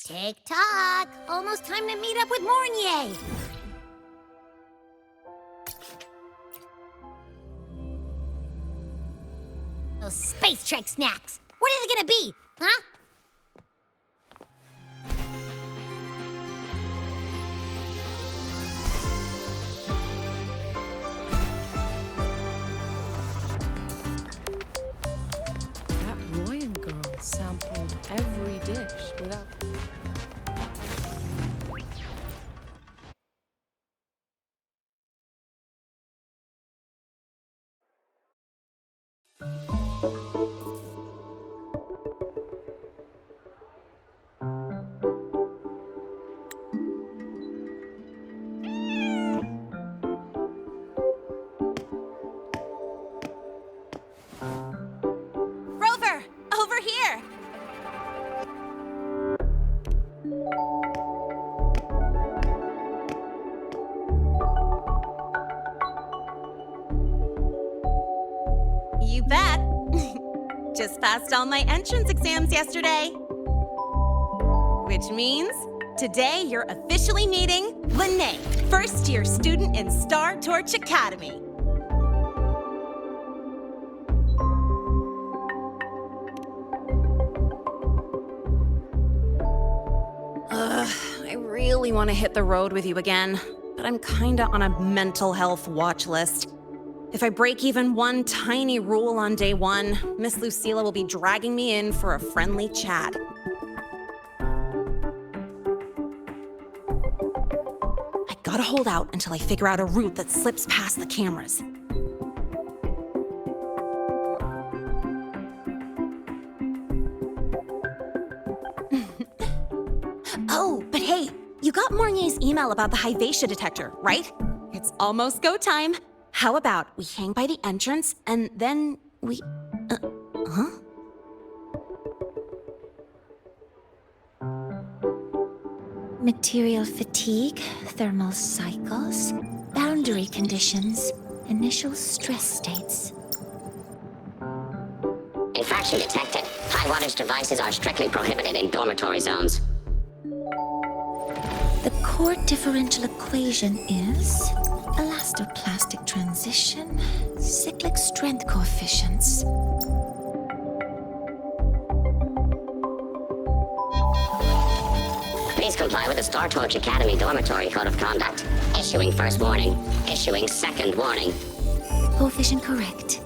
Tick-tock! Almost time to meet up with Mornier! Those Space Trek snacks! What are they gonna be, huh? That Royan girl sampled every dish without... Rover, over here! You bet. Just passed all my entrance exams yesterday. Which means today you're officially meeting Lene, first-year student in Star Torch Academy. I really want to hit the road with you again, but I'm kinda on a mental health watch list. If I break even one tiny rule on day one, Miss Lucilla will be dragging me in for a friendly chat. I gotta hold out until I figure out a route that slips past the cameras. Oh, but hey, you got Mornier's email about the Hyvatia detector, right? It's almost go time. How about we hang by the entrance and then we... huh? Material fatigue, thermal cycles, boundary conditions, initial stress states. Infraction detected. High wattage devices are strictly prohibited in dormitory zones. The core differential equation is elastoplastic transition, cyclic strength coefficients. Please comply with the Star Torch Academy Dormitory Code of Conduct. Issuing first warning. Issuing second warning. Coefficient correct.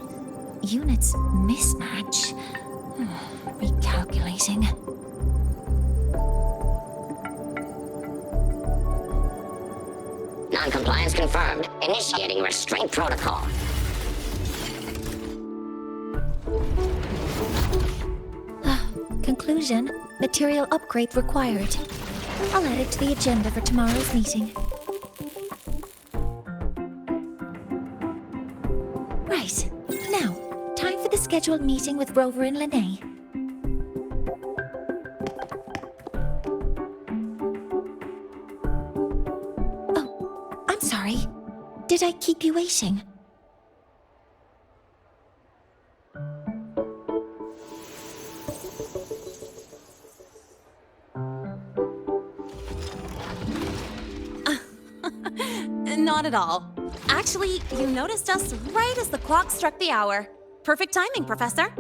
Units mismatch. Recalculating. Non-compliance confirmed. Initiating restraint protocol. Conclusion, material upgrade required. I'll add it to the agenda for tomorrow's meeting. Right. Now, time for the scheduled meeting with Rover and Lene. Oh, I'm sorry. Did I keep you waiting? Not at all. Actually, you noticed us right as the clock struck the hour. Perfect timing, Professor.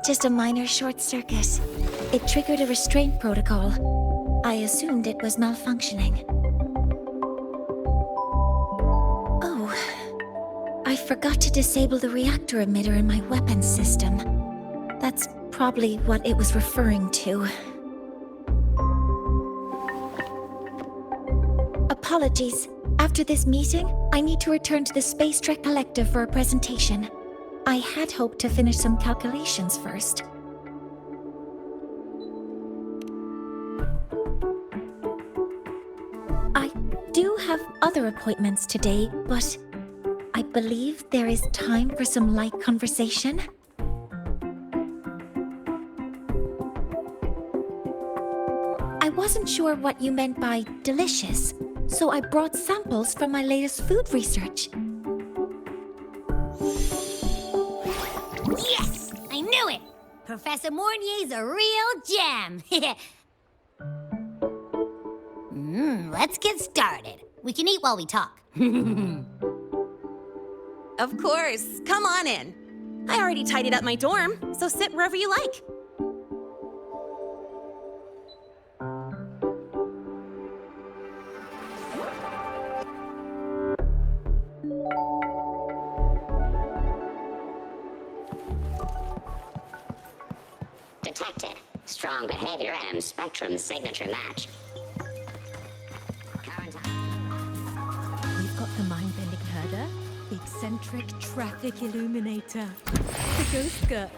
Just a minor short circuit. It triggered a restraint protocol. I assumed it was malfunctioning. Oh, I forgot to disable the reactor emitter in my weapons system. That's probably what it was referring to. Apologies. After this meeting, I need to return to the Space Trek Collective for a presentation. I had hoped to finish some calculations first. I do have other appointments today, but I believe there is time for some light conversation. I wasn't sure what you meant by delicious. so I brought samples from my latest food research. Yes! I knew it! Professor Mornier's a real gem. Let's get started. We can eat while we talk. Of course. Come on in. I already tidied up my dorm, so sit wherever you like. Detected. Strong behavior and spectrum signature match. Current. We've got the mind-bending herder, the eccentric traffic illuminator, the ghost girl.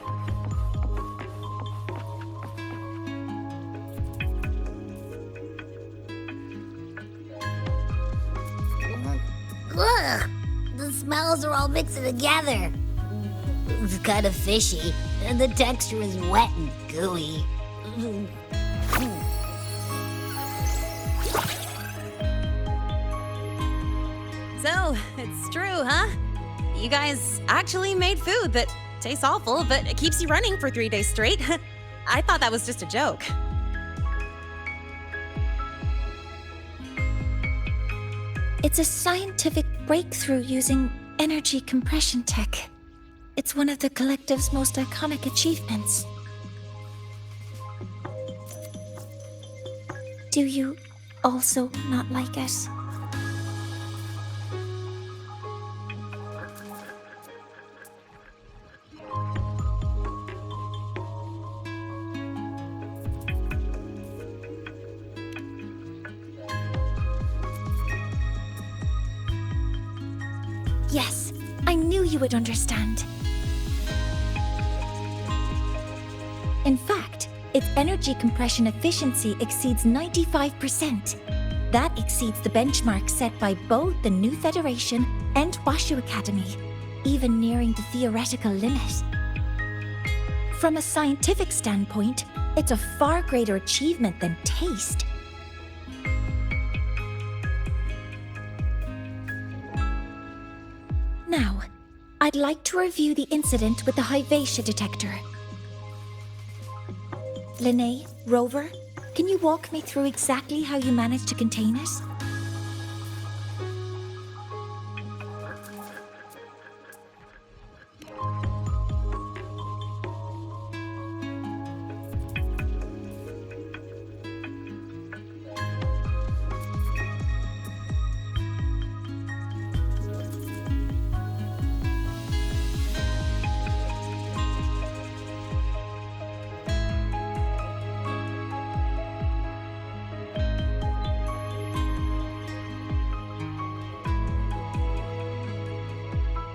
Ugh! The smells are all mixing together. It's kind of fishy, and the texture is wet and gooey. So, it's true, huh? You guys actually made food that tastes awful, but it keeps you running for 3 days straight. I thought that was just a joke. It's a scientific breakthrough using energy compression tech. It's one of the collective's most iconic achievements. Do you also not like it? Yes, I knew you would understand. In fact, its energy compression efficiency exceeds 95%. That exceeds the benchmark set by both the New Federation and Washu Academy, even nearing the theoretical limit. From a scientific standpoint, it's a far greater achievement than taste. Now, I'd like to review the incident with the Hyvatia detector. Linnae, Rover, can you walk me through exactly how you managed to contain it?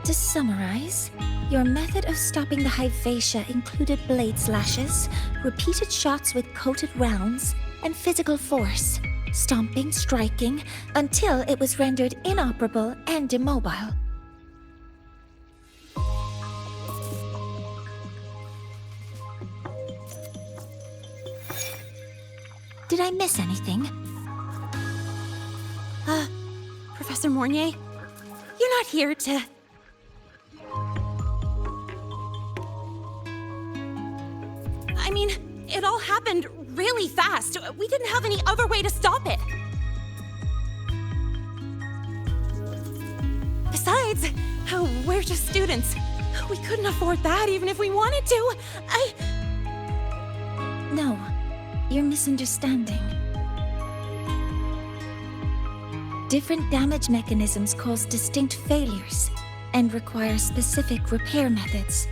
To summarize, your method of stopping the Hyvatia included blade slashes, repeated shots with coated rounds, and physical force, stomping, striking, until it was rendered inoperable and immobile. Did I miss anything? Professor Mornier, you're not here to... I mean, it all happened really fast. We didn't have any other way to stop it. Besides, we're just students. We couldn't afford that even if we wanted to. No, you're misunderstanding. Different damage mechanisms cause distinct failures and require specific repair methods.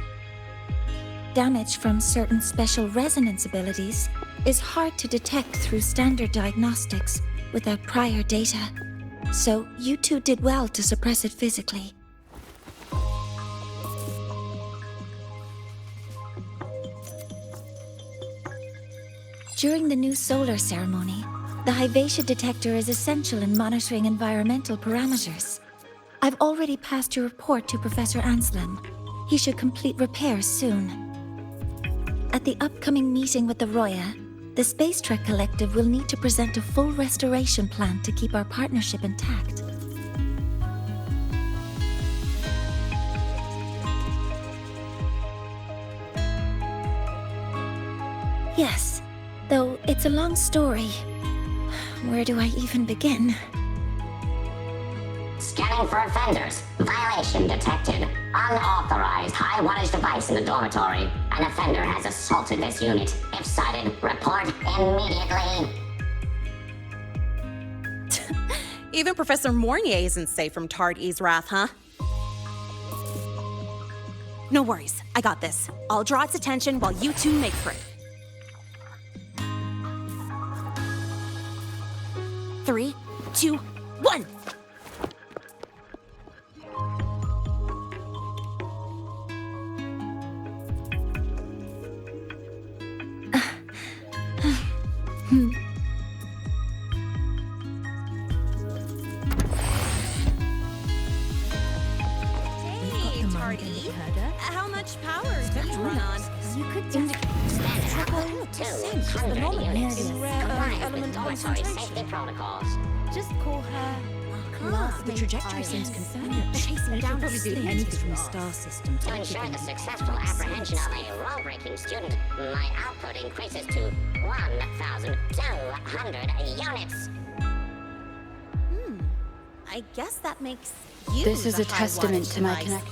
Damage from certain special resonance abilities is hard to detect through standard diagnostics without prior data, so you two did well to suppress it physically. During the new solar ceremony, the Hyvatia detector is essential in monitoring environmental parameters. I've already passed your report to Professor Anselm. He should complete repairs soon. At the upcoming meeting with the Roya, the Space Trek Collective will need to present a full restoration plan to keep our partnership intact. Yes, though it's a long story. Where do I even begin? Scanning for offenders. Violation detected. Unauthorized high-wattage device in the dormitory. An offender has assaulted this unit. If sighted, report immediately. Even Professor Mornier isn't safe from Tard-E's wrath, huh? No worries, I got this. I'll draw its attention while you two make for it. 3, 2, 1! Hey, Tardy. How much power did you run on? You could Standard 200 units. Compliant with dormitory safety protocols. just call her. The trajectory seems concerning. Chasing down Probably do anything from the star system To ensure the successful apprehension of a rule-breaking student, my output increases to 1,200 units. I guess that makes you This is the a testament high-wattage to my device. connect.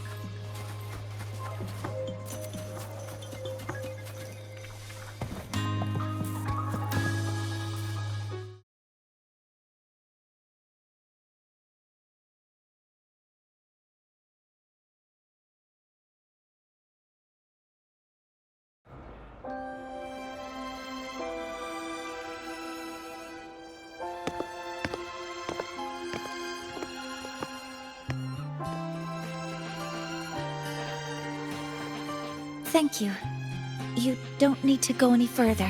Thank you. You don't need to go any further.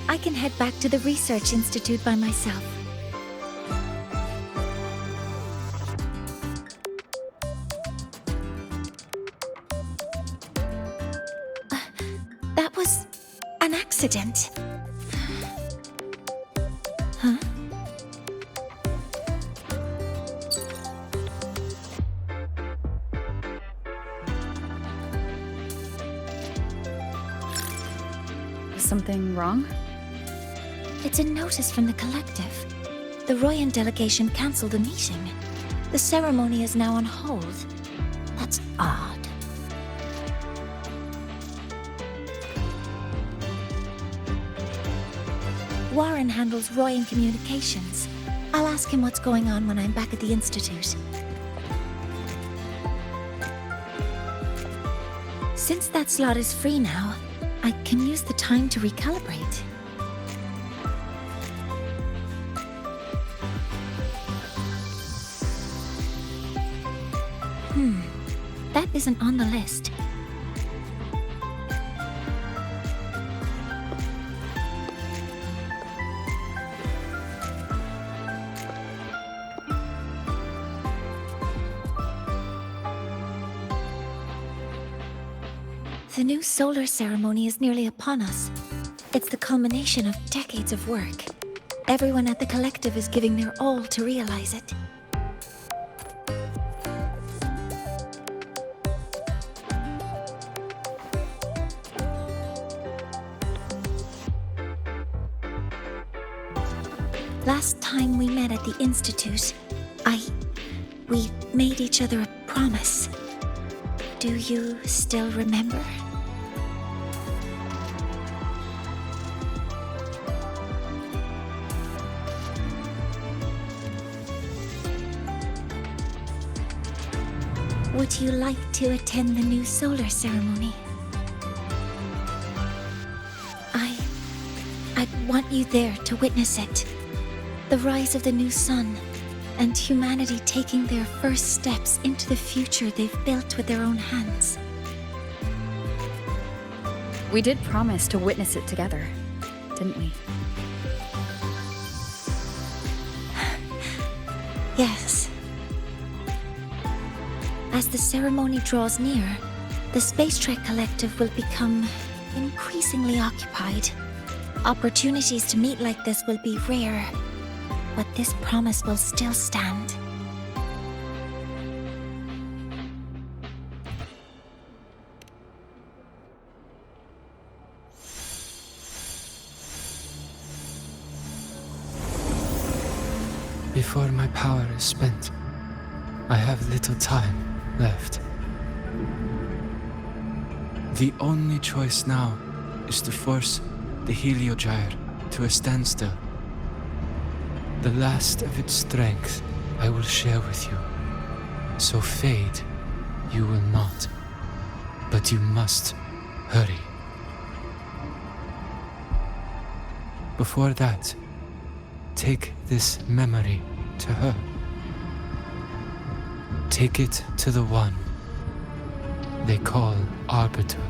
I can head back to the Research Institute by myself. That was an accident. Huh? Something wrong? It's a notice from the collective. The Royan delegation cancelled the meeting. The ceremony is now on hold. That's odd. Warren handles Royan communications. I'll ask him what's going on when I'm back at the Institute. Since that slot is free now, I can use the time to recalibrate. That isn't on the list. The new solar ceremony is nearly upon us. It's the culmination of decades of work. Everyone at the collective is giving their all to realize it. Last time we met at the Institute, we made each other a promise. Do you still remember? Would you like to attend the new solar ceremony? I'd want you there to witness it. The rise of the new sun, and humanity taking their first steps into the future they've built with their own hands. We did promise to witness it together, didn't we? Yes. As the ceremony draws near, the Space Trek Collective will become increasingly occupied. Opportunities to meet like this will be rare, but this promise will still stand. Before my power is spent, I have little time left. The only choice now is to force the Heliogyre to a standstill. The last of its strength I will share with you. So fade, you will not. But you must hurry. Before that, take this memory to her. Take it to the one they call Arbiter.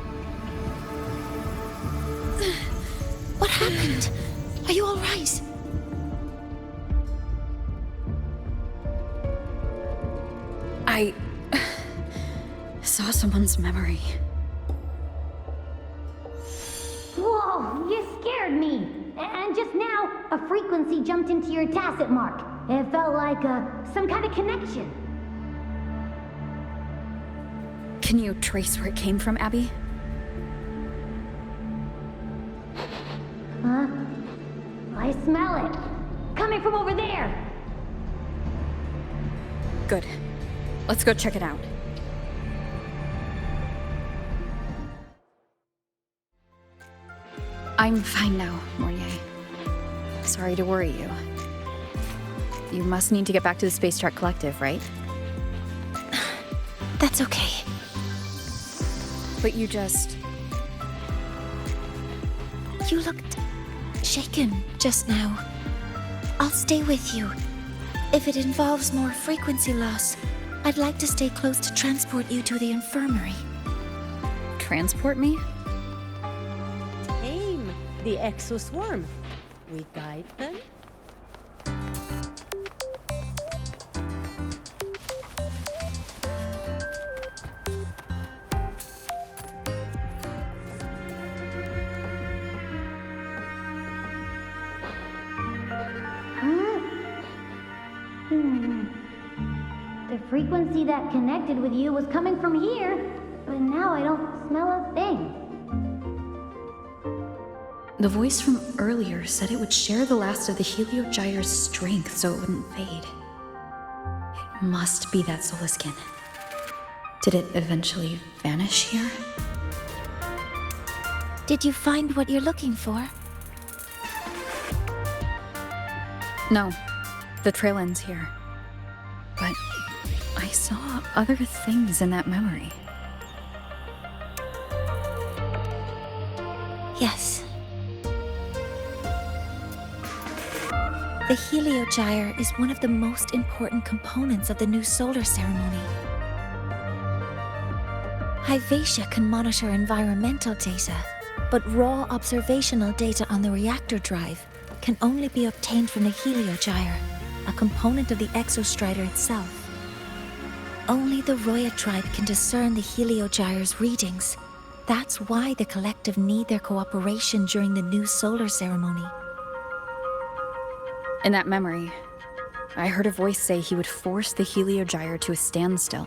What happened? Are you all right? I saw someone's memory. Whoa, you scared me. And just now, a frequency jumped into your tacit mark. It felt like some kind of connection. Can you trace where it came from, Abby? Huh? I smell it. Coming from over there. Good. Let's go check it out. I'm fine now, Mornier. Sorry to worry you. You must need to get back to the Space Track Collective, right? That's okay. But you just... You looked shaken just now. I'll stay with you. If it involves more frequency loss, I'd like to stay close to transport you to the infirmary. Transport me? Tame the exoswarm. We guide them. The frequency that connected with you was coming from here, but now I don't smell a thing. The voice from earlier said it would share the last of the Heliogyre's strength so it wouldn't fade. It must be that solar skin. Did it eventually vanish here? Did you find what you're looking for? No, the trail ends here. But I saw other things in that memory. Yes. The Heliogyre is one of the most important components of the new solar ceremony. Hyvatia can monitor environmental data, but raw observational data on the reactor drive can only be obtained from the Heliogyre, a component of the Exostrider itself. Only the Roya tribe can discern the Heliogyre's readings. That's why the collective need their cooperation during the new solar ceremony. In that memory, I heard a voice say he would force the Heliogyre to a standstill.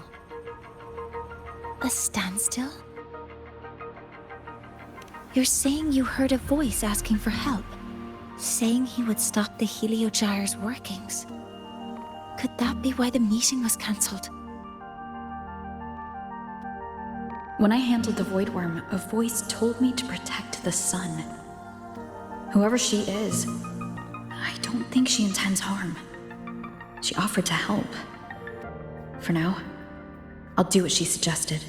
A standstill? You're saying you heard a voice asking for help, saying he would stop the Heliogyre's workings. Could that be why the meeting was cancelled? When I handled the Void Worm, a voice told me to protect the sun. Whoever she is, I don't think she intends harm. She offered to help. For now, I'll do what she suggested.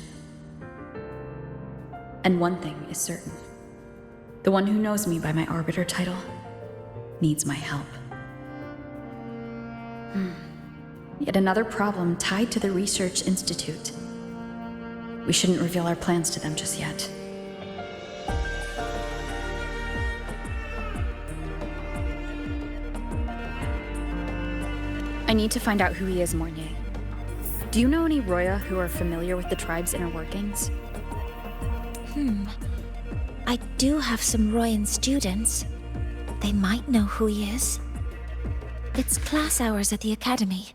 And one thing is certain. The one who knows me by my Arbiter title needs my help. Yet another problem tied to the Research Institute. We shouldn't reveal our plans to them just yet. I need to find out who he is, Mornier. Do you know any Roya who are familiar with the tribe's inner workings? I do have some Royan students. They might know who he is. It's class hours at the academy.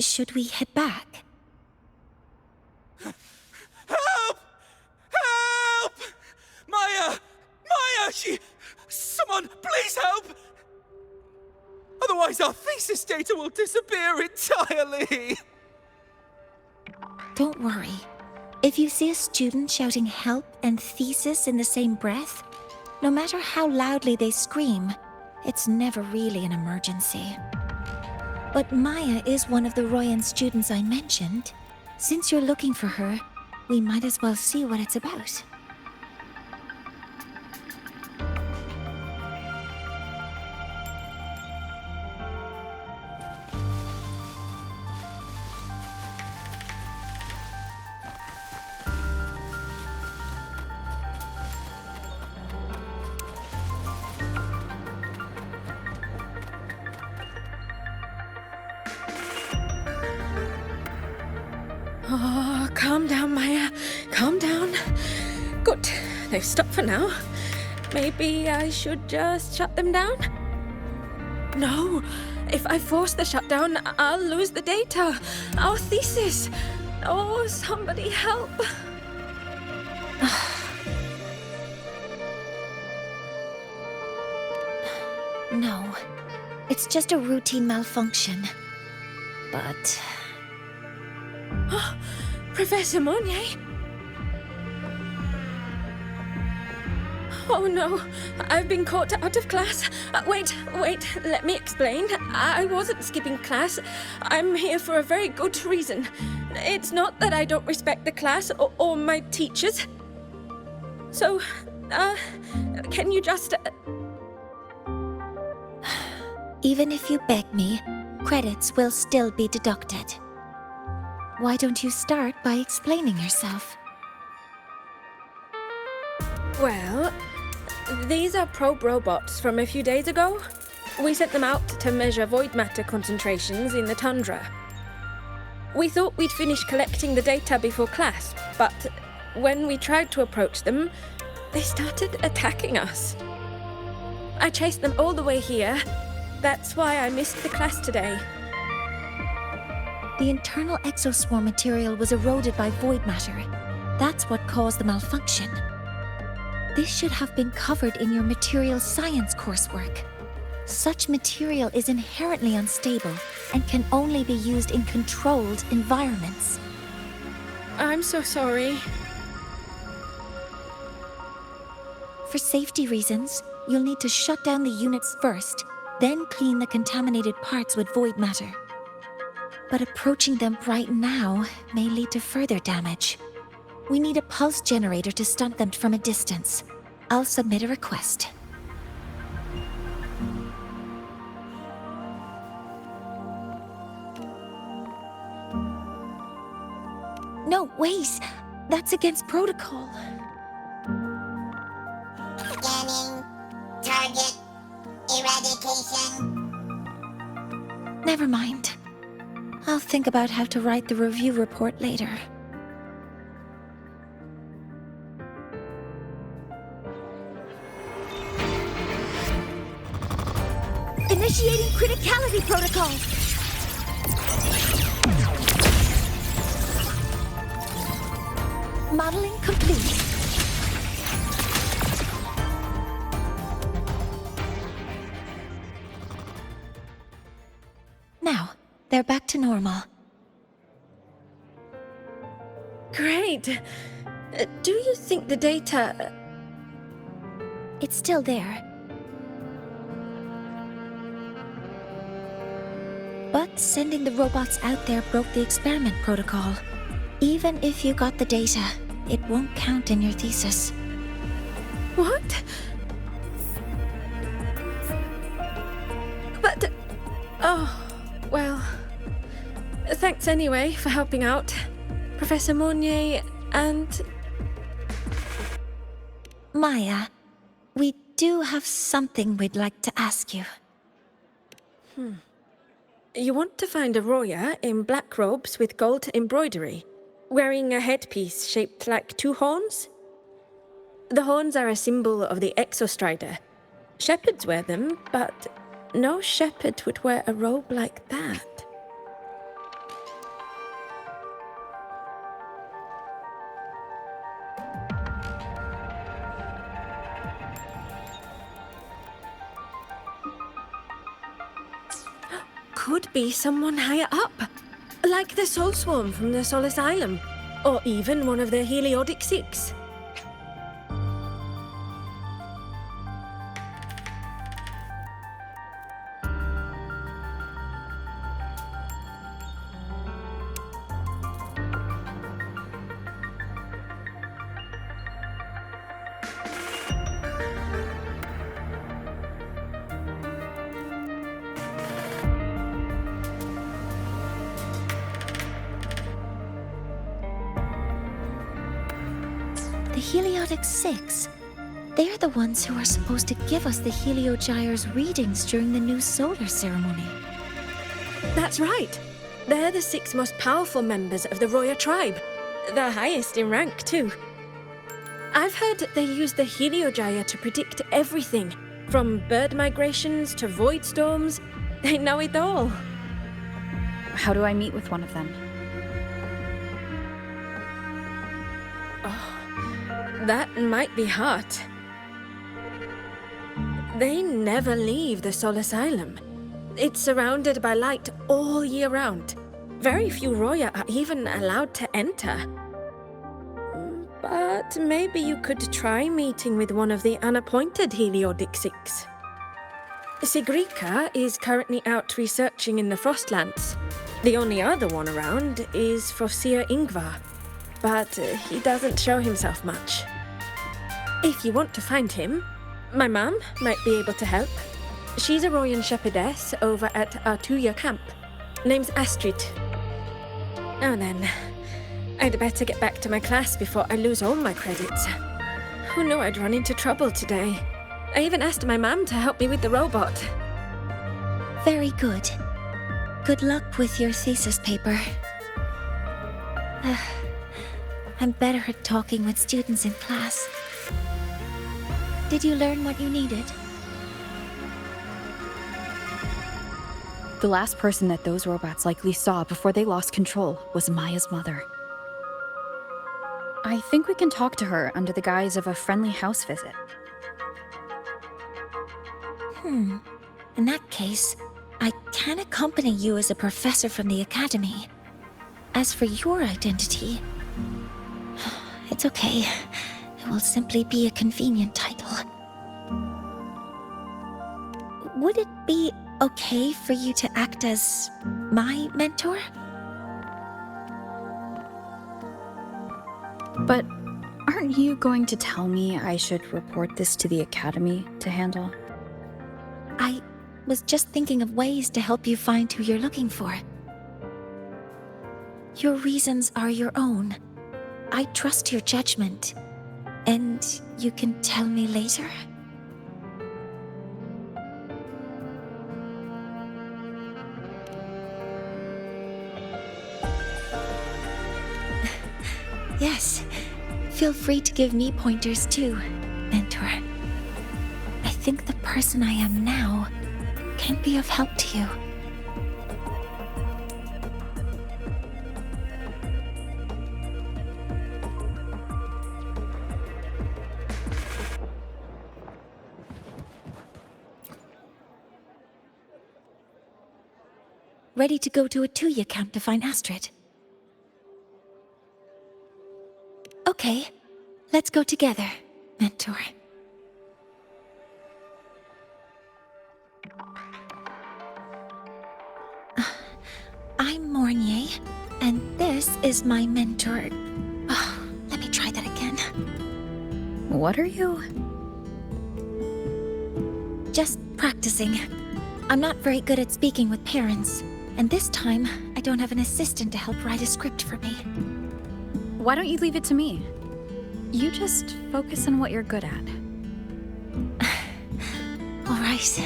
Should we head back? Help! Help! Maya! Maya! Someone, please help! Otherwise our thesis data will disappear entirely! Don't worry. If you see a student shouting help and thesis in the same breath, no matter how loudly they scream, it's never really an emergency. But Maya is one of the Royan students I mentioned. Since you're looking for her, we might as well see what it's about. Oh, calm down, Maya. Calm down. Good. They've stopped for now. Maybe I should just shut them down? No. If I force the shutdown, I'll lose the data. Our thesis. Oh, somebody help. No. It's just a routine malfunction. But... Professor Monnier? Oh no, I've been caught out of class. Wait, let me explain. I wasn't skipping class. I'm here for a very good reason. It's not that I don't respect the class or my teachers. So, can you just... Even if you beg me, credits will still be deducted. Why don't you start by explaining yourself? Well, these are probe robots from a few days ago. We sent them out to measure void matter concentrations in the tundra. We thought we'd finish collecting the data before class, but when we tried to approach them, they started attacking us. I chased them all the way here. That's why I missed the class today. The internal exoswarm material was eroded by void matter. That's what caused the malfunction. This should have been covered in your material science coursework. Such material is inherently unstable and can only be used in controlled environments. I'm so sorry. For safety reasons, you'll need to shut down the units first, then clean the contaminated parts with void matter. But approaching them right now may lead to further damage. We need a pulse generator to stun them from a distance. I'll submit a request. No, wait! That's against protocol. Scanning. Target. Eradication. Never mind. I'll think about how to write the review report later. Initiating criticality protocol! Modeling complete. Now, they're back to normal. Great. Do you think the data... It's still there. But sending the robots out there broke the experiment protocol. Even if you got the data, it won't count in your thesis. What? But... Oh, well... Thanks anyway for helping out, Professor Monnier and... Maya, we do have something we'd like to ask you. You want to find a Roya in black robes with gold embroidery, wearing a headpiece shaped like two horns? The horns are a symbol of the Exostrider. Shepherds wear them, but no shepherd would wear a robe like that. Could be someone higher up, like the Soul Swarm from the Soul Asylum, or even one of the Heliodic Six. The Heliodic Six. They're the ones who are supposed to give us the Heliogyre's readings during the new solar ceremony. That's right. They're the 6 most powerful members of the Roya tribe. The highest in rank, too. I've heard that they use the Heliogyre to predict everything, from bird migrations to void storms. They know it all. How do I meet with one of them? That might be hard. They never leave the Soul Asylum. It's surrounded by light all year round. Very few Roya are even allowed to enter. But maybe you could try meeting with one of the unappointed Heliodic Six. Sigrika is currently out researching in the Frostlands. The only other one around is Frosir Ingvar, but he doesn't show himself much. If you want to find him, my mum might be able to help. She's a Royan shepherdess over at Artuya camp. Name's Astrid. Now then, I'd better get back to my class before I lose all my credits. Who knew I'd run into trouble today? I even asked my mum to help me with the robot. Very good. Good luck with your thesis paper. I'm better at talking with students in class. Did you learn what you needed? The last person that those robots likely saw before they lost control was Maya's mother. I think we can talk to her under the guise of a friendly house visit. In that case, I can accompany you as a professor from the academy. As for your identity, it's okay. It will simply be a convenient title. Would it be okay for you to act as my mentor? But aren't you going to tell me I should report this to the academy to handle? I was just thinking of ways to help you find who you're looking for. Your reasons are your own. I trust your judgment. And you can tell me later? Yes. Feel free to give me pointers too, mentor. I think the person I am now can be of help to you. Ready to go to Artuya camp to find Astrid? Okay, let's go together, mentor. I'm Mornier, and this is my mentor. Let me try that again. What are you? Just practicing. I'm not very good at speaking with parents, and this time, I don't have an assistant to help write a script for me. Why don't you leave it to me? You just focus on what you're good at. All right.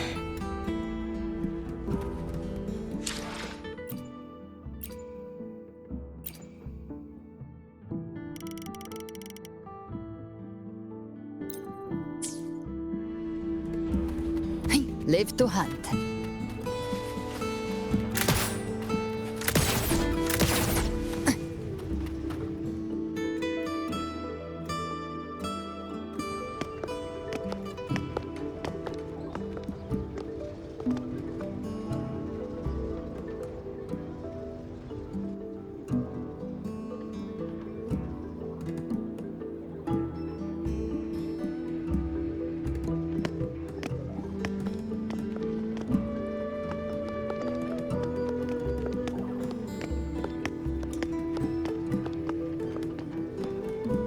Live to hunt.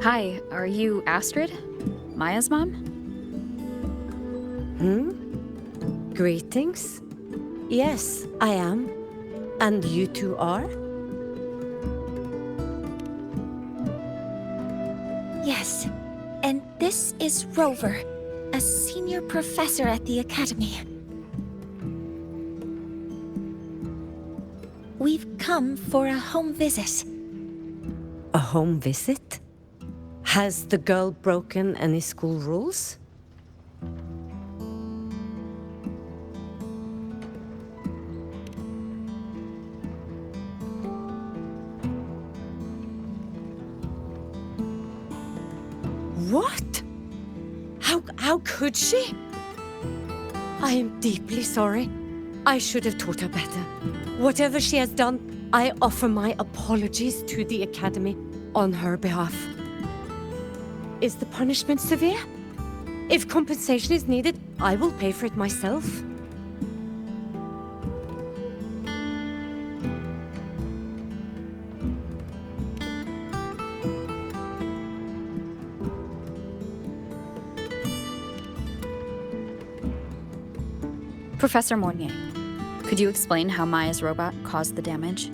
Hi, are you Astrid? Maya's mom? Greetings. Yes, I am. And you two are? Yes, and this is Rover, a senior professor at the Academy. We've come for a home visit. A home visit? Has the girl broken any school rules? What? How could she? I am deeply sorry. I should have taught her better. Whatever she has done, I offer my apologies to the Academy on her behalf. Is the punishment severe? If compensation is needed, I will pay for it myself. Professor Mornier, could you explain how Maya's robot caused the damage?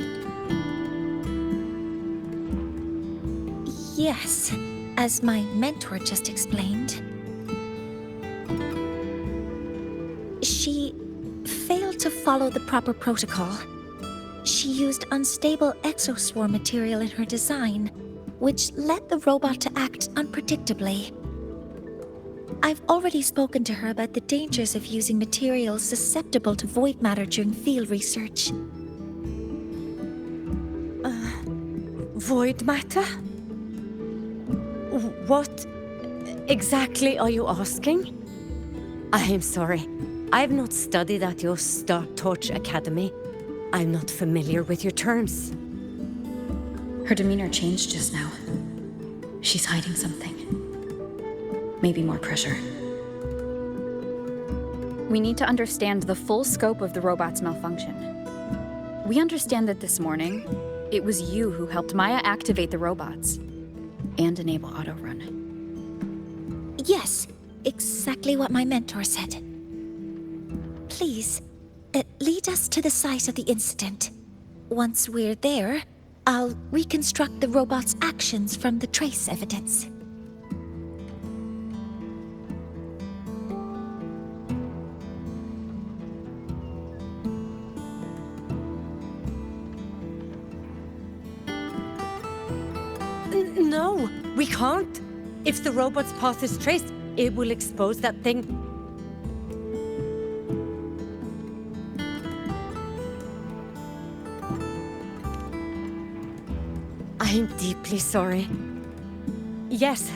Yes, as my mentor just explained. She failed to follow the proper protocol. She used unstable exoswarm material in her design, which led the robot to act unpredictably. I've already spoken to her about the dangers of using materials susceptible to void matter during field research. Void matter? What exactly are you asking? I am sorry. I have not studied at your Star Torch Academy. I'm not familiar with your terms. Her demeanor changed just now. She's hiding something. Maybe more pressure. We need to understand the full scope of the robot's malfunction. We understand that this morning, it was you who helped Maya activate the robots and enable auto-run. Yes, exactly what my mentor said. Please, lead us to the site of the incident. Once we're there, I'll reconstruct the robot's actions from the trace evidence. No, we can't. If the robot's path is traced, it will expose that thing. I am deeply sorry. Yes,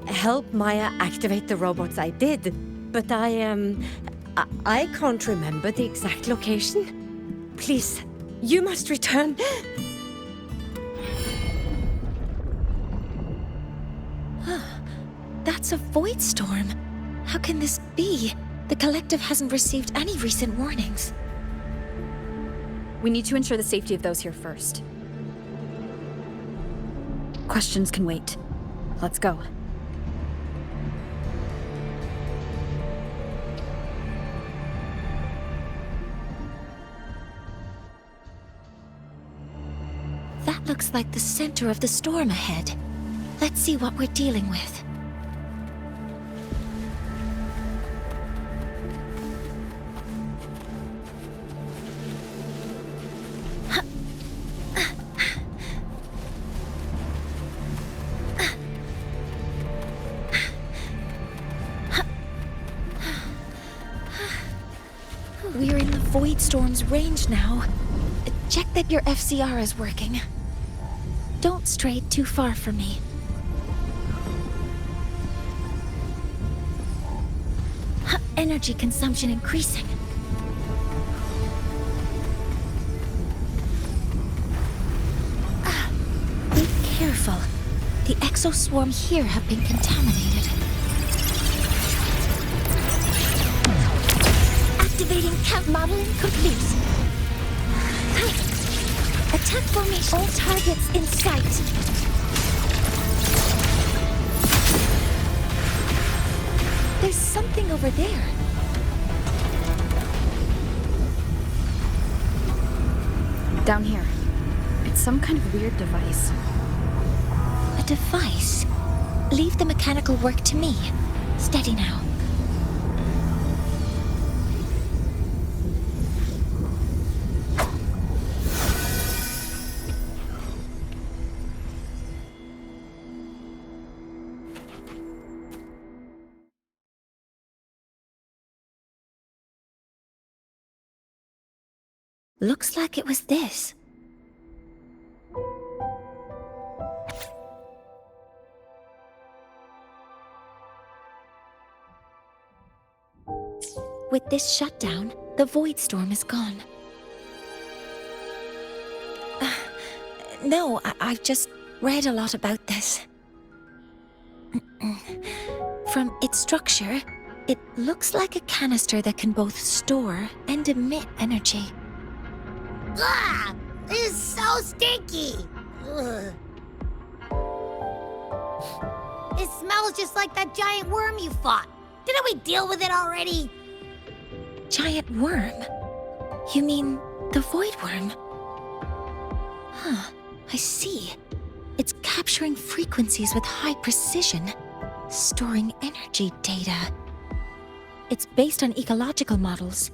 help Maya activate the robots I did, but I can't remember the exact location. Please, you must return. That's a void storm. How can this be? The collective hasn't received any recent warnings. We need to ensure the safety of those here first. Questions can wait. Let's go. That looks like the center of the storm ahead. Let's see what we're dealing with. Void Storm's range now. Check that your FCR is working. Don't stray too far from me. Energy consumption increasing. Be careful. The exoswarm here have been contaminated. Activating camp modeling complete. Attack formation. All targets in sight. There's something over there. Down here. It's some kind of weird device. A device? Leave the mechanical work to me. Steady now. Looks like it was this. With this shutdown, the Void Storm is gone. No, I've just read a lot about this. From its structure, it looks like a canister that can both store and emit energy. Ugh! This is so stinky! Ugh. It smells just like that giant worm you fought. Didn't we deal with it already? Giant worm? You mean the Void Worm? Huh, I see. It's capturing frequencies with high precision, storing energy data. It's based on ecological models,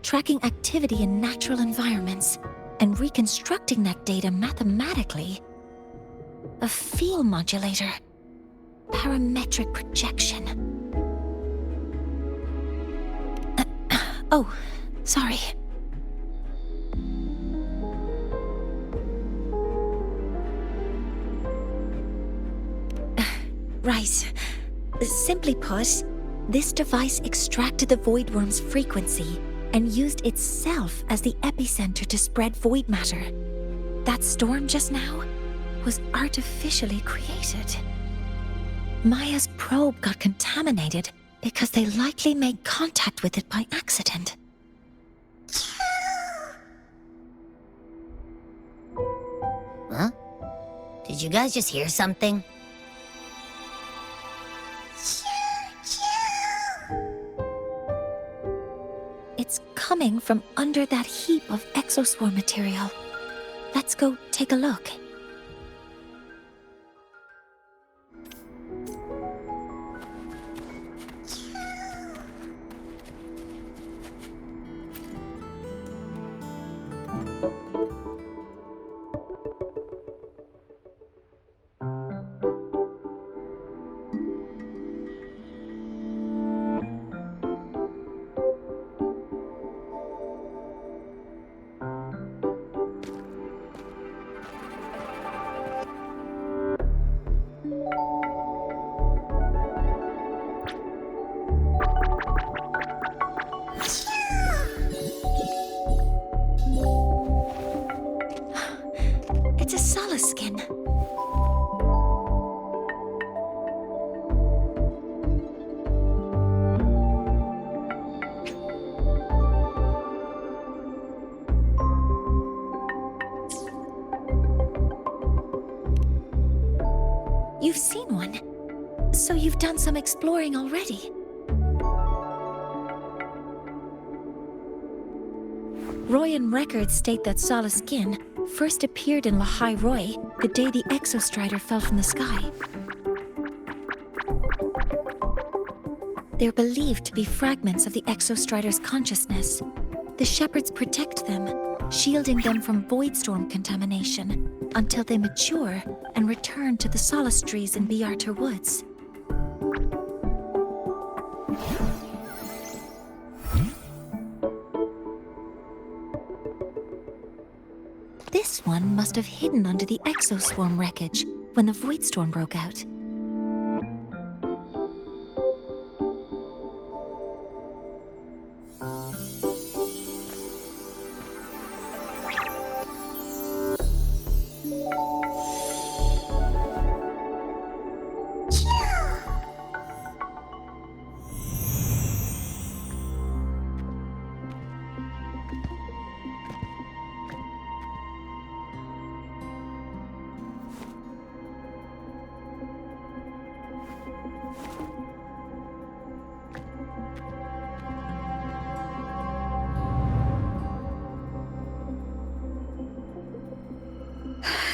tracking activity in natural environments, and reconstructing that data mathematically. A field modulator. Parametric projection. Oh, sorry. Right. Simply put, this device extracted the Void Worm's frequency and used itself as the epicenter to spread void matter. That storm just now was artificially created. Maya's probe got contaminated because they likely made contact with it by accident. Huh? Did you guys just hear something? It's coming from under that heap of exoswarm material. Let's go take a look. It's a Solace skin. You've seen one, so you've done some exploring already. Royan records state that Solace skin first appeared in Lahai Roy the day the Exostrider fell from the sky. They're believed to be fragments of the Exostrider's consciousness. The shepherds protect them, shielding them from void storm contamination until they mature and return to the Solace trees in Biarter Woods. This one must have hidden under the exoswarm wreckage when the void storm broke out.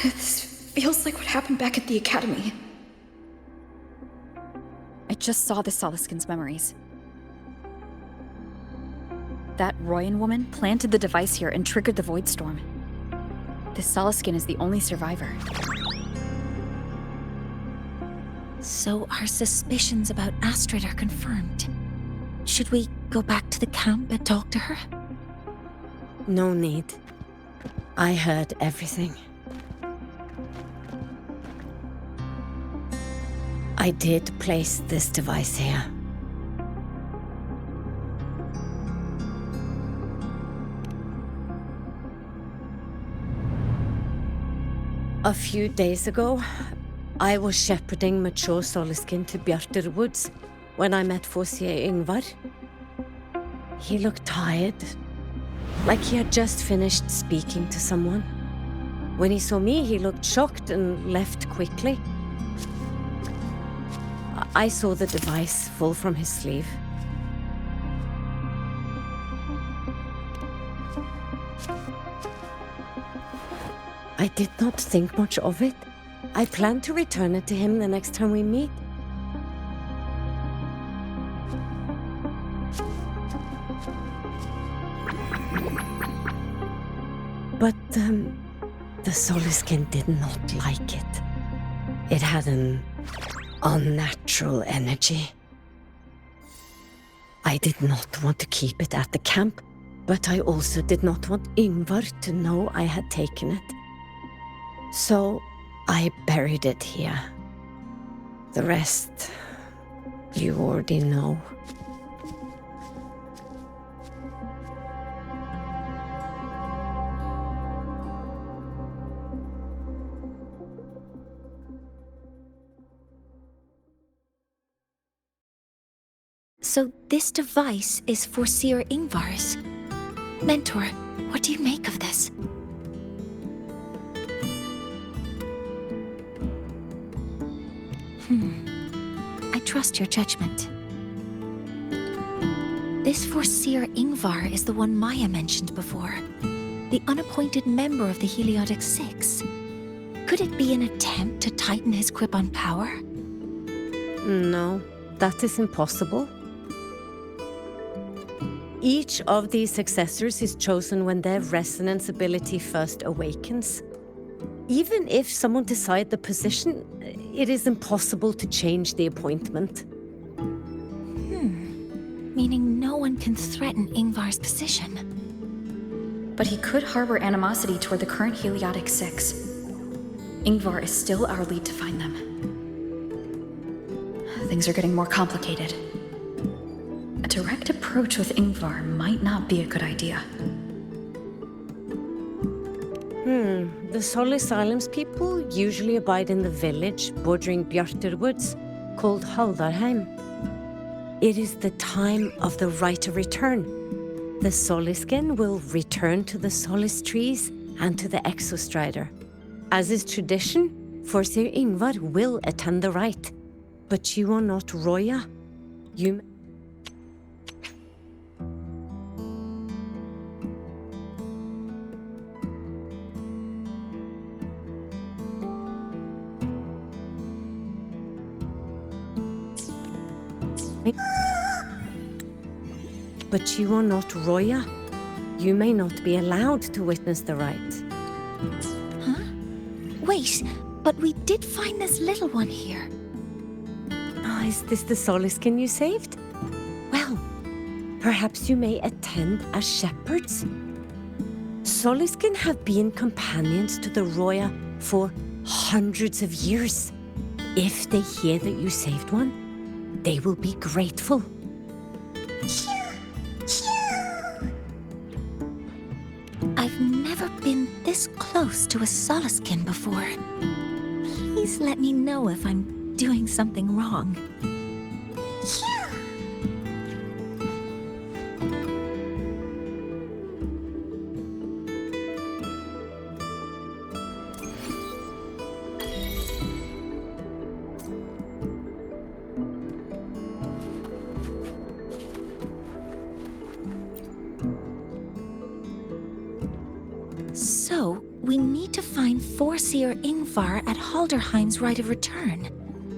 This feels like what happened back at the academy. I just saw the Soliskin's memories. That Royan woman planted the device here and triggered the void storm. This Soliskin is the only survivor. So our suspicions about Astrid are confirmed. Should we go back to the camp and talk to her? No need. I heard everything. I did place this device here. A few days ago, I was shepherding mature Soliskin to Bjartur Woods when I met Forcier Yngvar. He looked tired, like he had just finished speaking to someone. When he saw me, he looked shocked and left quickly. I saw the device fall from his sleeve. I did not think much of it. I plan to return it to him the next time we meet. But the Soliskin did not like it. It had an unnatural energy. I did not want to keep it at the camp, but I also did not want Yngvar to know I had taken it. So I buried it here. The rest, you already know. So this device is Forcier Yngvar's. Mentor, what do you make of this? I trust your judgment. This Forcier Yngvar is the one Maya mentioned before. The unappointed member of the Heliotic Six. Could it be an attempt to tighten his grip on power? No, that is impossible. Each of these successors is chosen when their resonance ability first awakens. Even if someone decides the position, it is impossible to change the appointment. Meaning no one can threaten Yngvar's position. But he could harbor animosity toward the current Heliotic Six. Yngvar is still our lead to find them. Things are getting more complicated. A direct approach with Yngvar might not be a good idea. The Solis Islands people usually abide in the village bordering Bjartur Woods, called Haldarheim. It is the time of the right of return. The Soliskin will return to the Solis trees and to the Exostrider. As is tradition, Forcier Yngvar will attend the rite. But you are not Roya. You... But you are not Roya. You may not be allowed to witness the rite. Huh? Wait, but we did find this little one here. Oh, is this the Soliskin you saved? Well, perhaps you may attend as shepherds. Soliskin have been companions to the Roya for hundreds of years. If they hear that you saved one, they will be grateful. I've never been this close to a Soliskin before. Please let me know if I'm doing something wrong. So, we need to find Forseer Ingvar at Halderheim's right of return.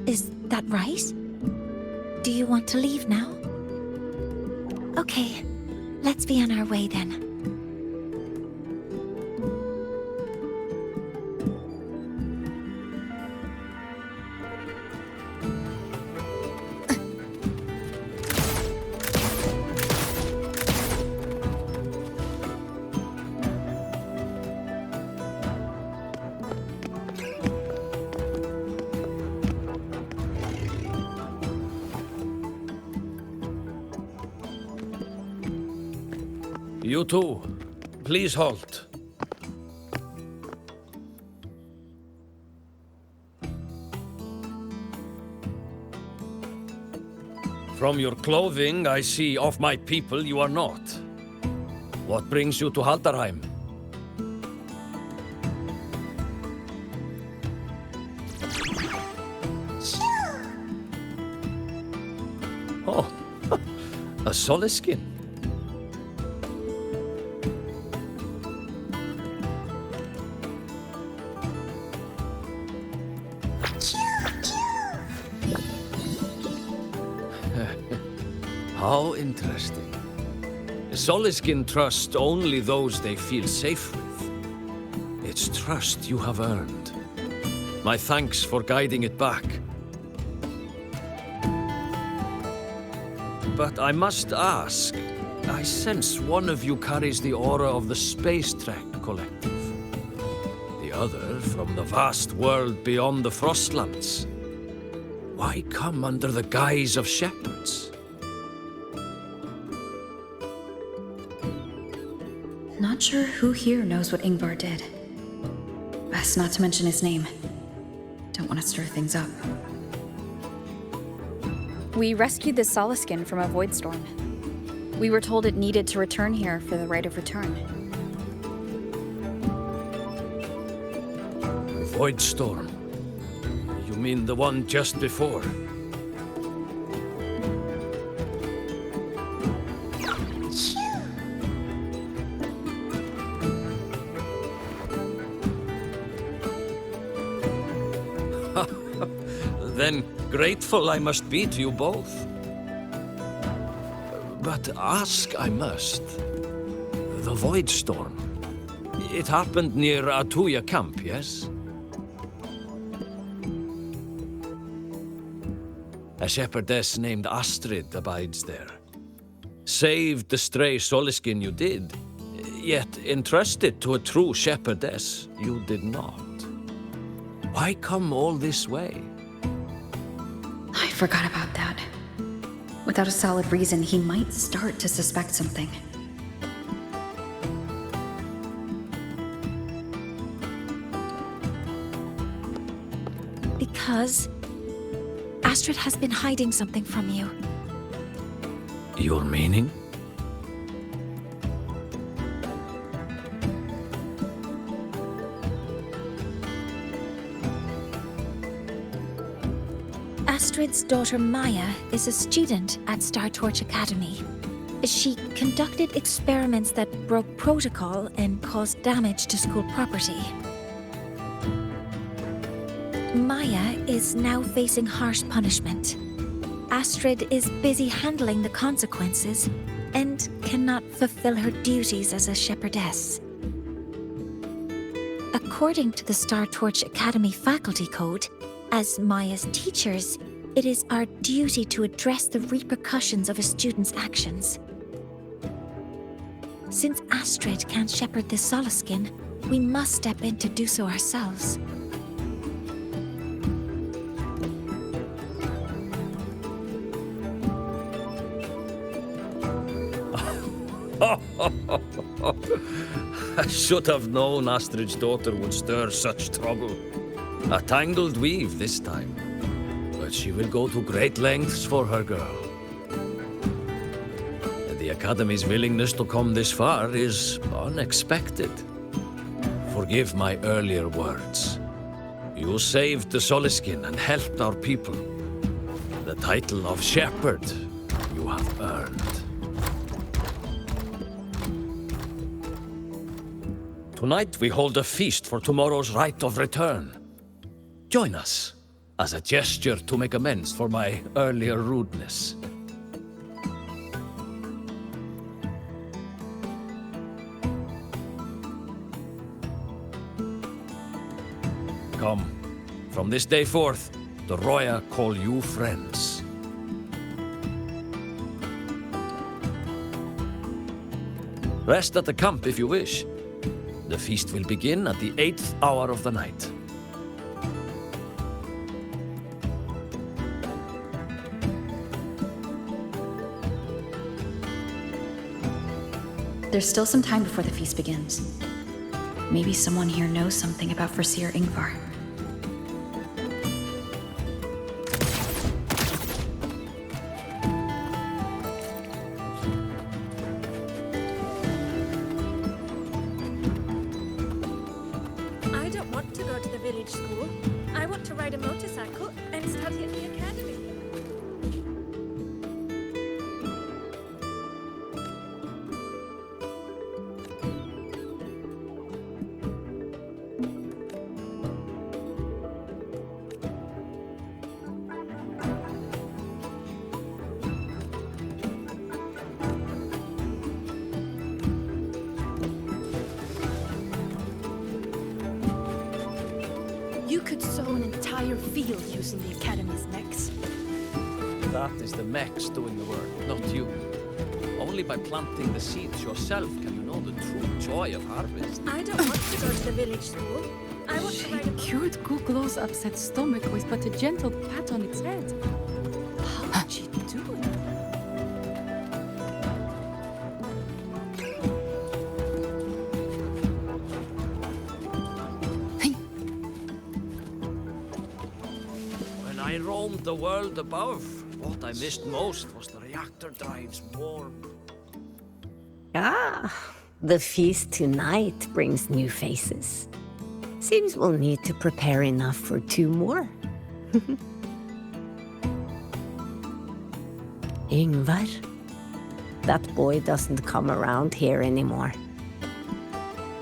Is that right? Do you want to leave now? Okay, let's be on our way then. You two, please halt. From your clothing, I see of my people you are not. What brings you to Halderheim? Oh, a Soliskin. How interesting. Soliskin trust only those they feel safe with. It's trust you have earned. My thanks for guiding it back. But I must ask, I sense one of you carries the aura of the Space Trek Collective. The other from the vast world beyond the Frostlands. Why come under the guise of shepherds? Not sure who here knows what Ingvar did. Best not to mention his name. Don't want to stir things up. We rescued the Soliskin from a void storm. We were told it needed to return here for the right of return. Void storm? You mean the one just before? Then grateful I must be to you both. But ask I must. The Void Storm. It happened near Atuya camp, yes? A shepherdess named Astrid abides there. Saved the stray Soliskin you did, yet entrusted to a true shepherdess you did not. Why come all this way? I forgot about that. Without a solid reason, he might start to suspect something. Because Astrid has been hiding something from you. Your meaning? Astrid's daughter Maya is a student at Star Torch Academy. She conducted experiments that broke protocol and caused damage to school property. Maya is now facing harsh punishment. Astrid is busy handling the consequences and cannot fulfill her duties as a shepherdess. According to the Star Torch Academy faculty code, as Maya's teachers, it is our duty to address the repercussions of a student's actions. Since Astrid can't shepherd this Solaskin, we must step in to do so ourselves. I should have known Astrid's daughter would stir such trouble. A tangled weave this time. But she will go to great lengths for her girl. The Academy's willingness to come this far is unexpected. Forgive my earlier words. You saved the Solaskin and helped our people. The title of Shepherd you have earned. Tonight we hold a feast for tomorrow's rite of return. Join us, as a gesture to make amends for my earlier rudeness. Come, from this day forth, the Roya call you friends. Rest at the camp if you wish. The feast will begin at the 8th hour of the night. There's still some time before the feast begins. Maybe someone here knows something about Foreseer Ingvar. I don't want to go to the village school. I want to ride a motorcycle and study at the academy. You could sow an entire field using the Academy's mechs. That is the mechs doing the work, not you. Only by planting the seeds yourself can you know the true joy of harvest. I don't want to go to the village school. I want to ride a Cured Googlo's upset stomach with but a gentle pat on its head. How did she do it? When I roamed the world above, what I missed most was the reactor drive's warm. Ah, the feast tonight brings new faces. Seems we'll need to prepare enough for 2 more. Ingvar, that boy doesn't come around here anymore.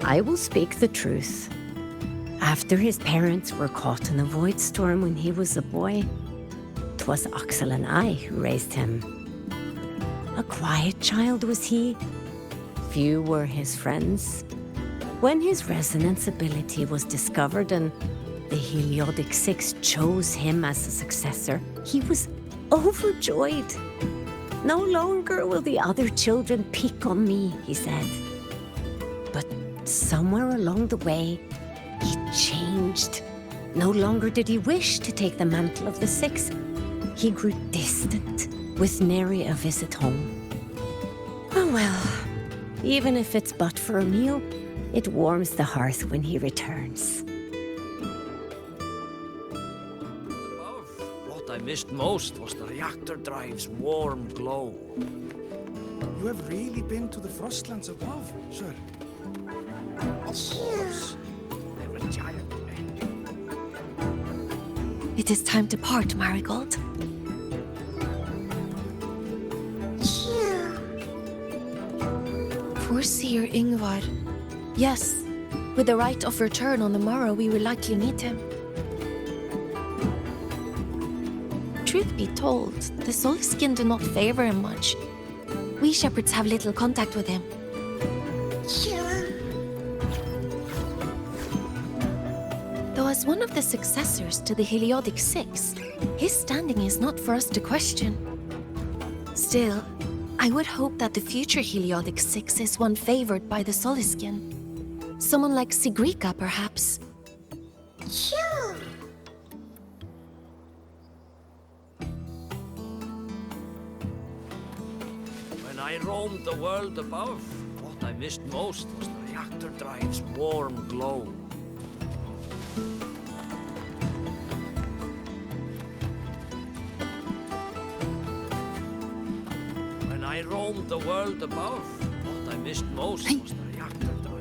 I will speak the truth. After his parents were caught in a void storm when he was a boy, 'twas Axel and I who raised him. A quiet child was he. Few were his friends. When his resonance ability was discovered and the Heliodic Six chose him as a successor, he was overjoyed. No longer will the other children pick on me, he said. But somewhere along the way, he changed. No longer did he wish to take the mantle of the Six. He grew distant, with nary a visit home. Oh well, even if it's but for a meal, it warms the hearth when he returns. Above, what I missed most was the reactor drive's warm glow. You have really been to the Frostlands above, sir? Of course. They were giant men. It is time to part, Marigold. Foreseer Ingvar. Yes, with the right of return on the morrow, we will likely meet him. Truth be told, the Solaskin do not favor him much. We shepherds have little contact with him. Though as one of the successors to the Heliodic Six, his standing is not for us to question. Still, I would hope that the future Heliotic 6 is one favored by the Soliskin. Someone like Sigrika, perhaps. Phew! When I roamed the world above, what I missed most was the reactor drive's warm glow. When I roamed the world above, what I missed most was the reactor drive.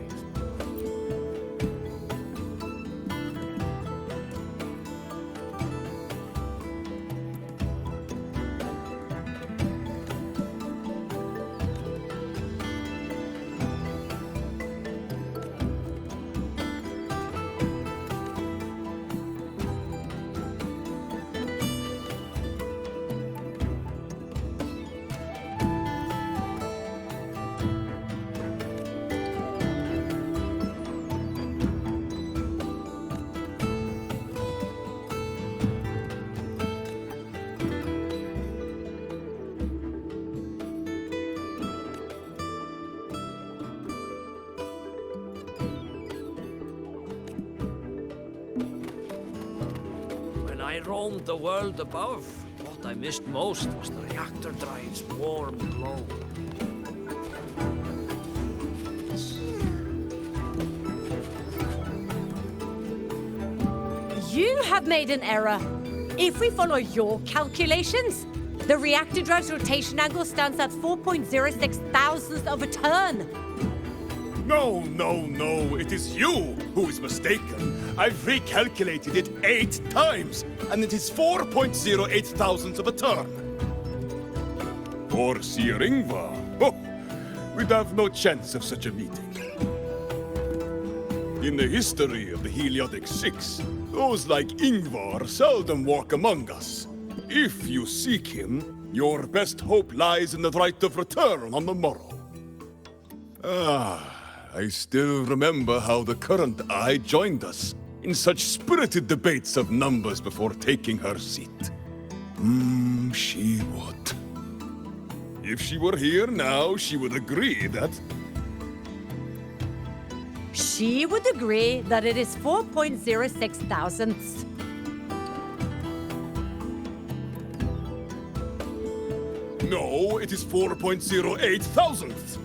I roamed the world above, what I missed most was the reactor drive's warm glow. You have made an error. If we follow your calculations, the reactor drive's rotation angle stands at 4.06 thousandths of a turn. No, it is you who is mistaken. I've recalculated it 8 times, and it is 4.08 thousandths of a turn. Or Sir Ingvar. Oh, we'd have no chance of such a meeting. In the history of the Heliotic 6, those like Ingvar seldom walk among us. If you seek him, your best hope lies in the right of return on the morrow. I still remember how the current eye joined us in such spirited debates of numbers before taking her seat. She would. If she were here now, she would agree that... She would agree that it is 4.06 thousandths. No, it is 4.08 thousandths.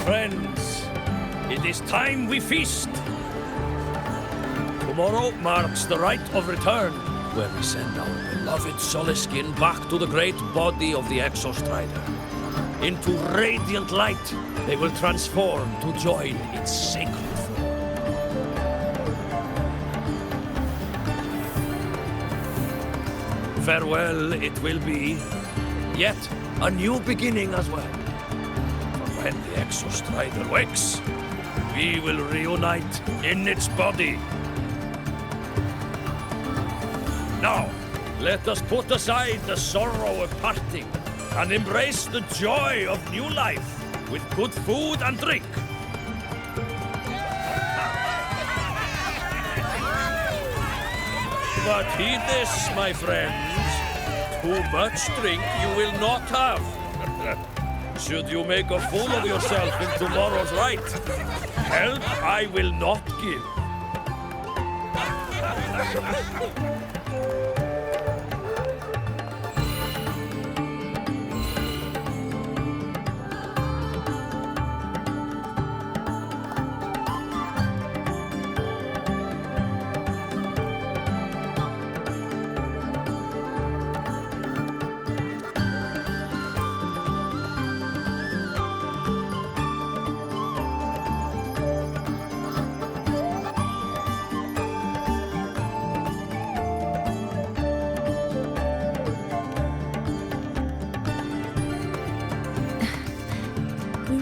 Friends, it is time we feast. Tomorrow marks the rite of return, where we send our beloved Soliskin back to the great body of the Exostrider. Into radiant light, they will transform to join its sacred flow. Farewell it will be, yet a new beginning as well. When the Exostrider wakes, we will reunite in its body. Now, let us put aside the sorrow of parting and embrace the joy of new life with good food and drink. But heed this, my friends. Too much drink you will not have. Should you make a fool of yourself in tomorrow's rite, help I will not give.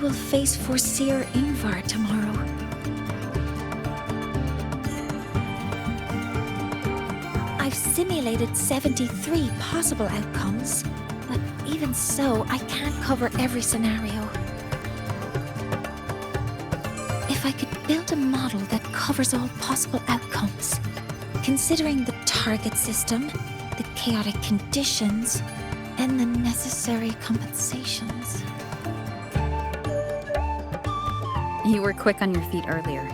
will face Forseer Ingvar tomorrow. I've simulated 73 possible outcomes, but even so, I can't cover every scenario. If I could build a model that covers all possible outcomes, considering the target system, the chaotic conditions, and the necessary compensations. You were quick on your feet earlier.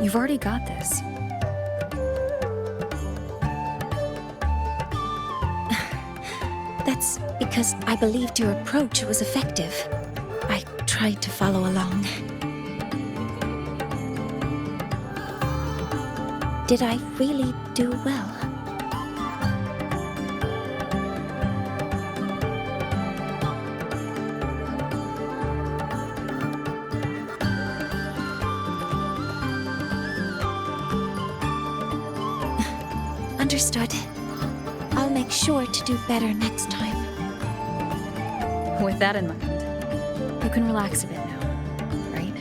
You've already got this. That's because I believed your approach was effective. I tried to follow along. Did I really do well? Understood. I'll make sure to do better next time. With that in mind, you can relax a bit now, right?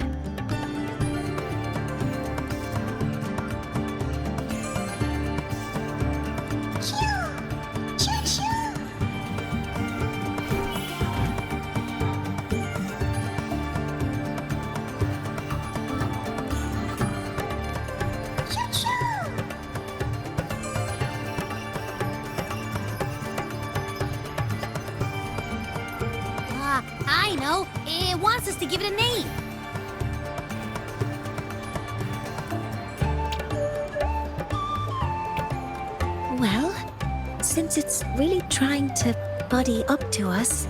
I know. It wants us to give it a name. Well, since it's really trying to buddy up to us,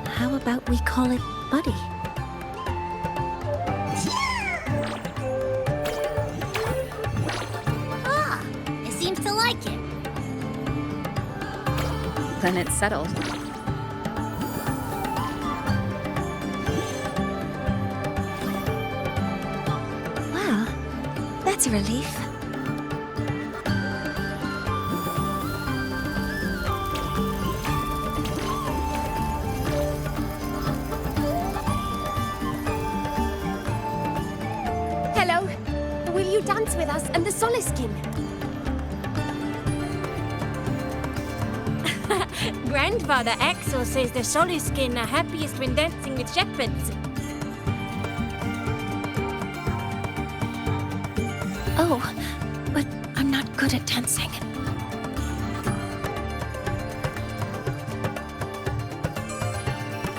how about we call it Buddy? Ah, it seems to like it. Then it's settled. Well, that's a relief. Hello. Will you dance with us and the Soliskin? Grandfather Axel says the Soliskin are happiest when dancing with shepherds. Oh, but I'm not good at dancing.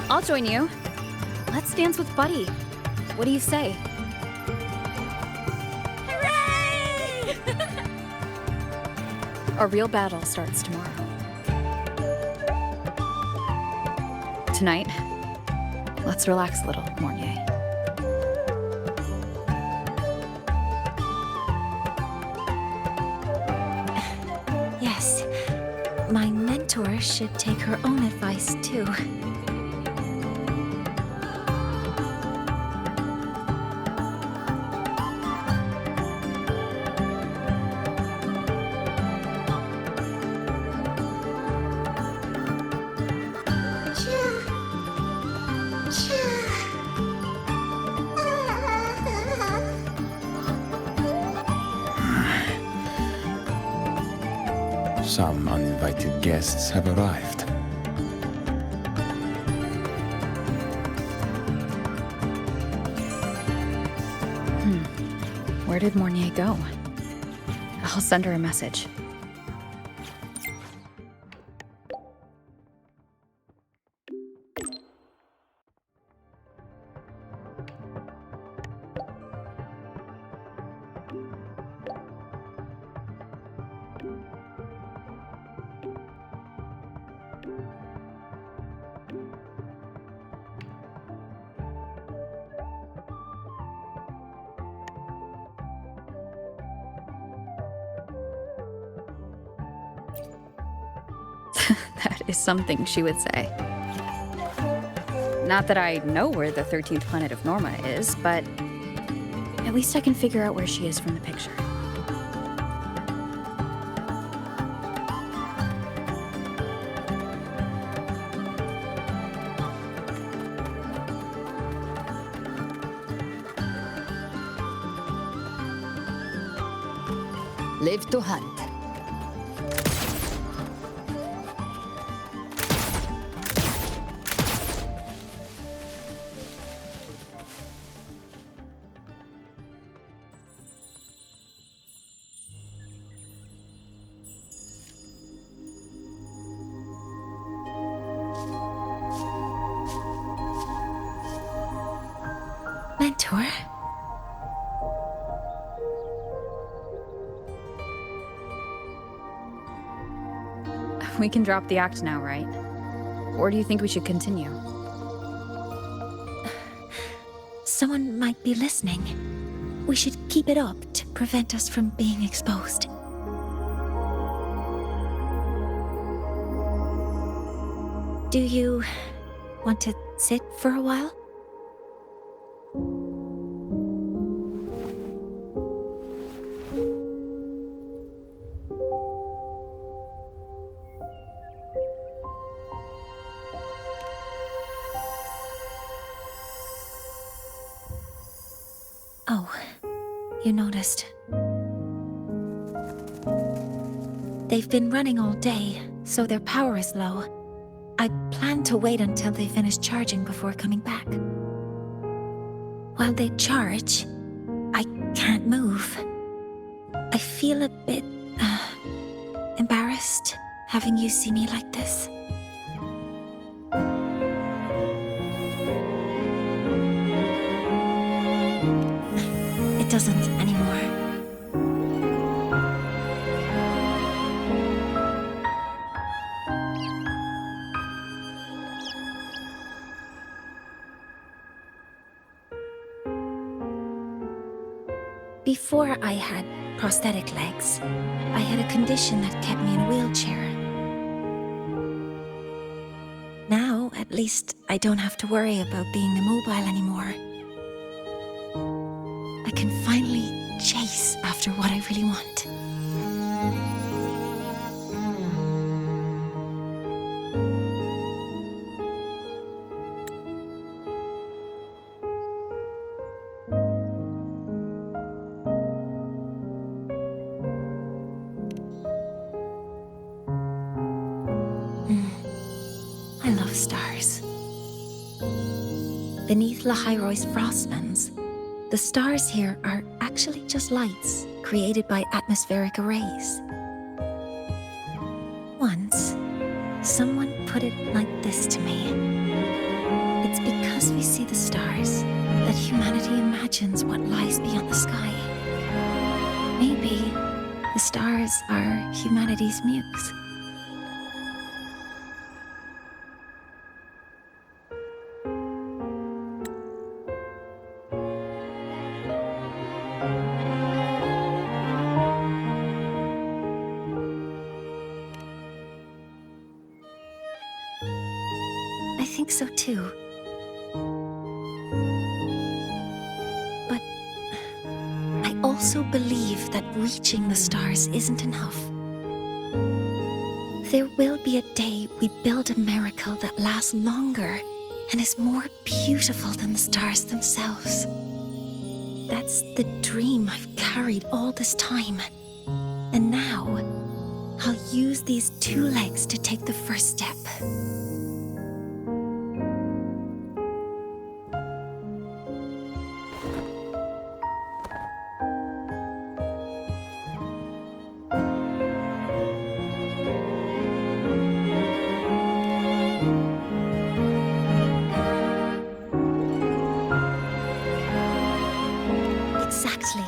I'll join you. Let's dance with Buddy. What do you say? Hooray! Our real battle starts tomorrow. Tonight, let's relax a little, Mornier. Yes, my mentor should take her own advice too. Some uninvited guests have arrived. Where did Mornier go? I'll send her a message. That is something she would say. Not that I know where the 13th planet of Norma is, but at least I can figure out where she is from the picture. Live to hunt. Mentor? We can drop the act now, right? Or do you think we should continue? Someone might be listening. We should keep it up to prevent us from being exposed. Do you want to sit for a while? Oh, you noticed. They've been running all day, so their power is low. I plan to wait until they finish charging before coming back. While they charge, I can't move. I feel a bit, embarrassed having you see me like this. It doesn't anymore. Before I had prosthetic legs, I had a condition that kept me in a wheelchair. Now, at least, I don't have to worry about being immobile anymore. I can finally chase after what I really want. I love stars. Beneath Lahairoy's frostlands, the stars here are actually just lights created by atmospheric arrays. Once, someone put it like this to me. It's because we see the stars that humanity imagines what lies beyond the sky. Maybe the stars are humanity's muse. I think so too. But I also believe that reaching the stars isn't enough. There will be a day we build a miracle that lasts longer and is more beautiful than the stars themselves. That's the dream I've carried all this time. And now, I'll use these two legs to take the first step. Exactly.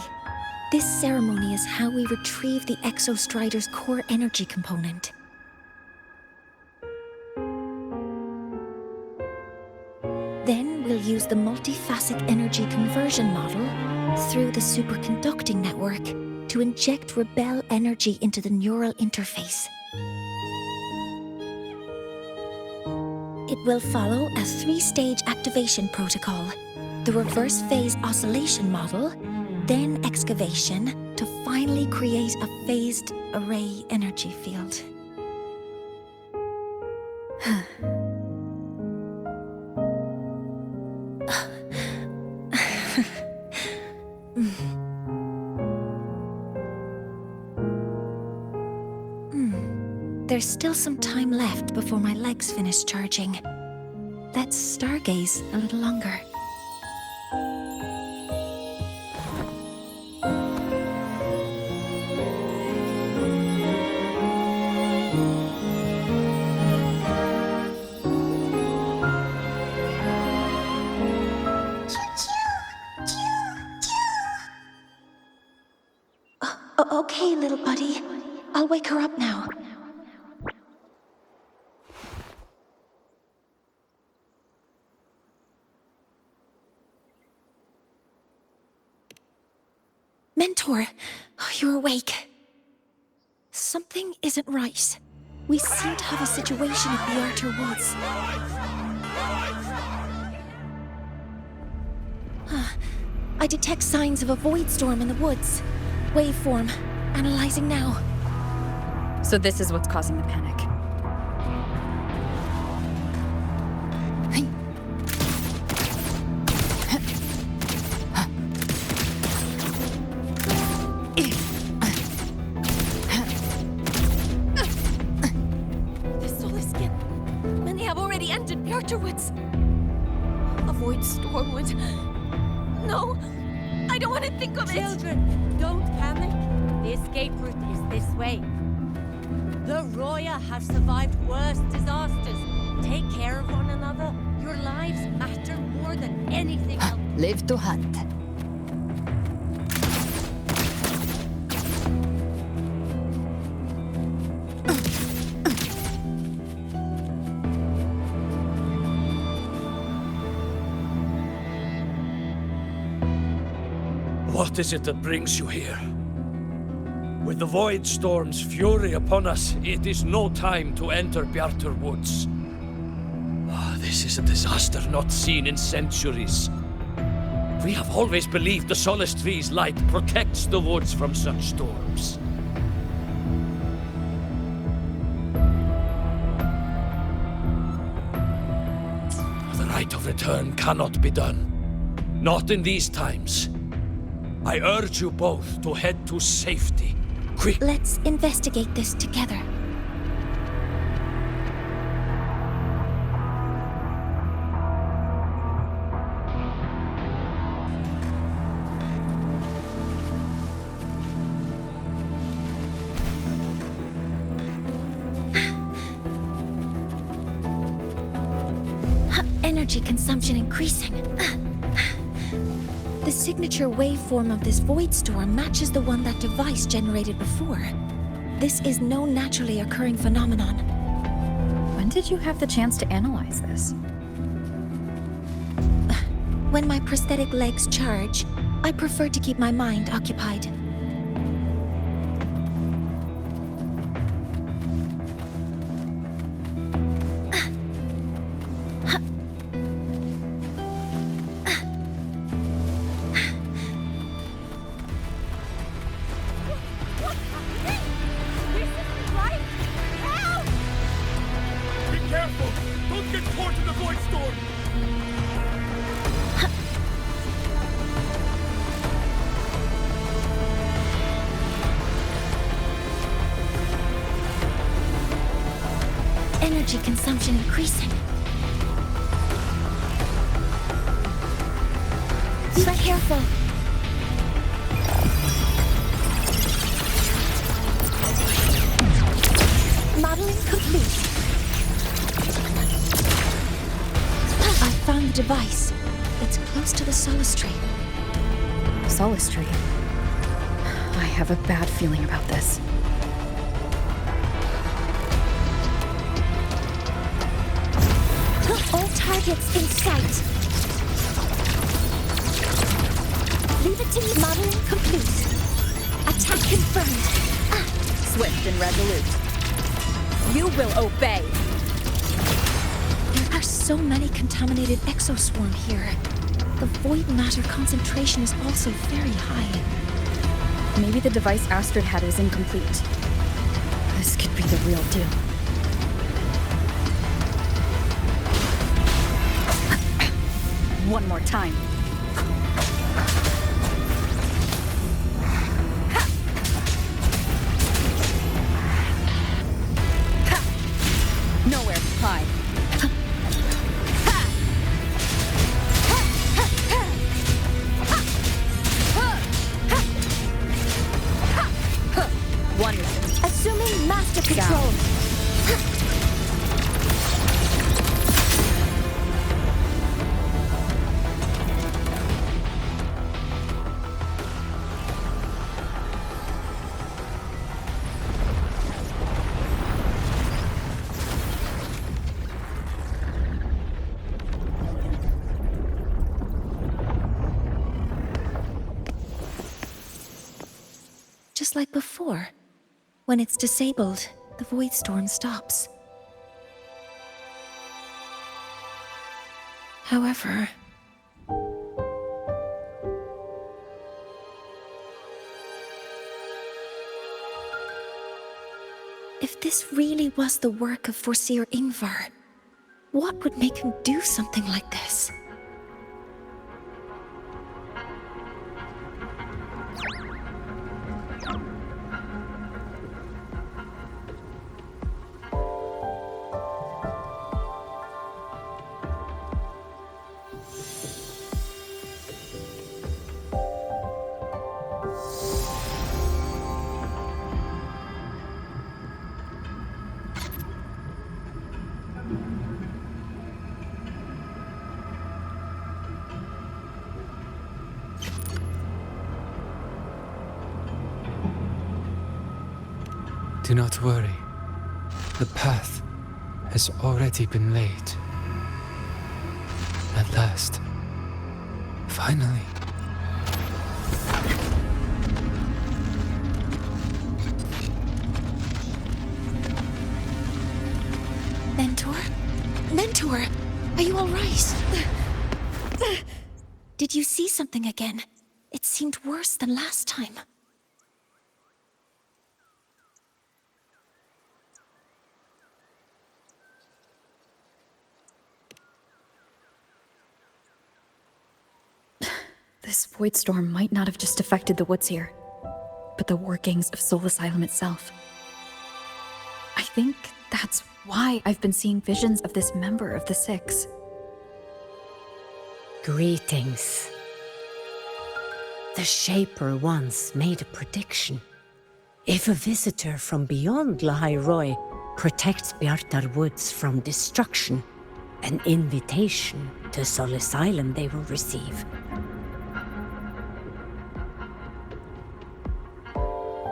This ceremony is how we retrieve the Exostrider's core energy component. Then we'll use the multiphasic energy conversion model through the superconducting network to inject rebel energy into the neural interface. It will follow a 3-stage activation protocol: the reverse phase oscillation model, then excavation, to finally create a phased array energy field. There's still some time left before my legs finish charging. Let's stargaze a little longer. Okay, little buddy. I'll wake her up now. Mentor, you're awake. Something isn't right. We seem to have a situation at the Arter Woods. I detect signs of a void storm in the woods. Waveform. Analyzing now. So this is what's causing the panic. The Soliskin. Many have already entered the Arter Woods. A void storm would... No! I don't want to think of it! Children, don't panic. The escape route is this way. The Roya have survived worse disasters. Take care of one another. Your lives matter more than anything else. Live to hunt. What is it that brings you here? With the Void Storm's fury upon us, it is no time to enter Bjartur Woods. This is a disaster not seen in centuries. We have always believed the Solace Tree's light protects the woods from such storms. The rite of return cannot be done. Not in these times. I urge you both to head to safety. Quick! Let's investigate this together. Energy consumption increasing. The signature waveform of this void storm matches the one that device generated before. This is no naturally occurring phenomenon. When did you have the chance to analyze this? When my prosthetic legs charge, I prefer to keep my mind occupied. Energy consumption increasing. Be careful. Modeling complete. I found the device. It's close to the Solace Tree. Solace Tree? I have a bad feeling about this. All targets in sight. Leave it to me. Modeling complete. Attack confirmed. Swift and resolute. You will obey. There are so many contaminated exoswarm here. The void matter concentration is also very high. Maybe the device Astrid had was incomplete. This could be the real deal. One more time. of control. Just like before. When it's disabled, the void storm stops. However... if this really was the work of Foreseer Ingvar, what would make him do something like this? Do not worry. The path has already been laid. At last. Finally. Mentor? Mentor! Are you alright? Did you see something again? It seemed worse than last time. This void storm might not have just affected the woods here, but the workings of Soul Asylum itself. I think that's why I've been seeing visions of this member of the Six. Greetings. The Shaper once made a prediction. If a visitor from beyond Lahai protects Bjartar Woods from destruction, an invitation to Soul Asylum they will receive.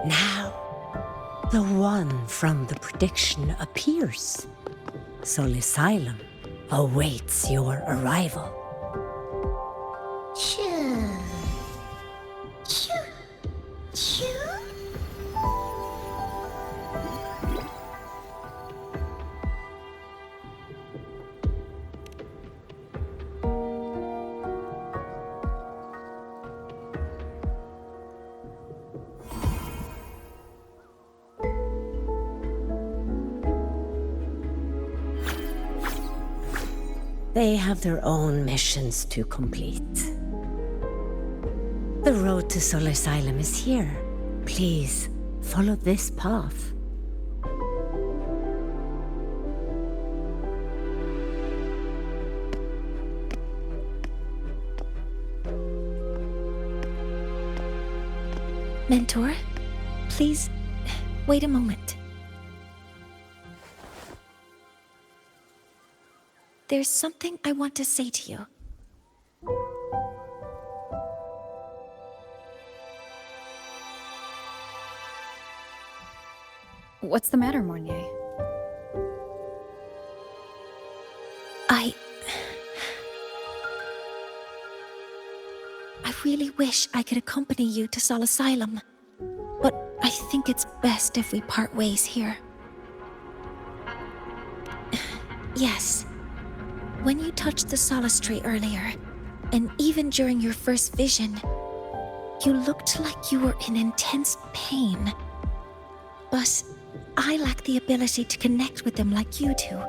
Now, the one from the prediction appears. Soul Asylum awaits your arrival. Choo. Choo. Choo. They have their own missions to complete. The road to Soul Asylum is here. Please, follow this path. Mentor, please, wait a moment. There's something I want to say to you. What's the matter, Mornier? I really wish I could accompany you to Soul Asylum, but I think it's best if we part ways here. Yes. When you touched the solace tree earlier, and even during your first vision, you looked like you were in intense pain. But I lack the ability to connect with them like you do,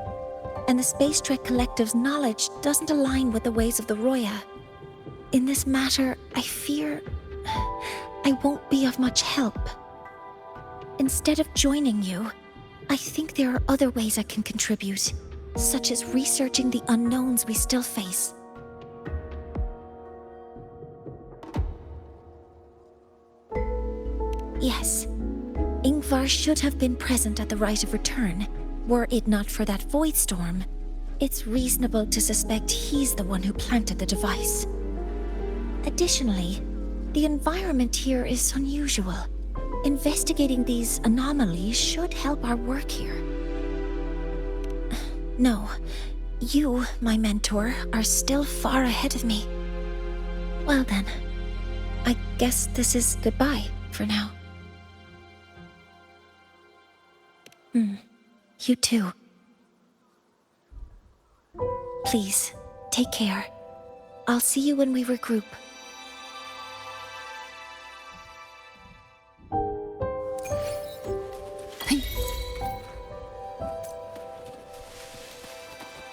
and the Space Trek Collective's knowledge doesn't align with the ways of the Roya. In this matter, I fear I won't be of much help. Instead of joining you, I think there are other ways I can contribute, such as researching the unknowns we still face. Yes, Ingvar should have been present at the rite of return. Were it not for that void storm, it's reasonable to suspect he's the one who planted the device. Additionally, the environment here is unusual. Investigating these anomalies should help our work here. No, you, my mentor, are still far ahead of me. Well then, I guess this is goodbye for now. You too. Please, take care. I'll see you when we regroup.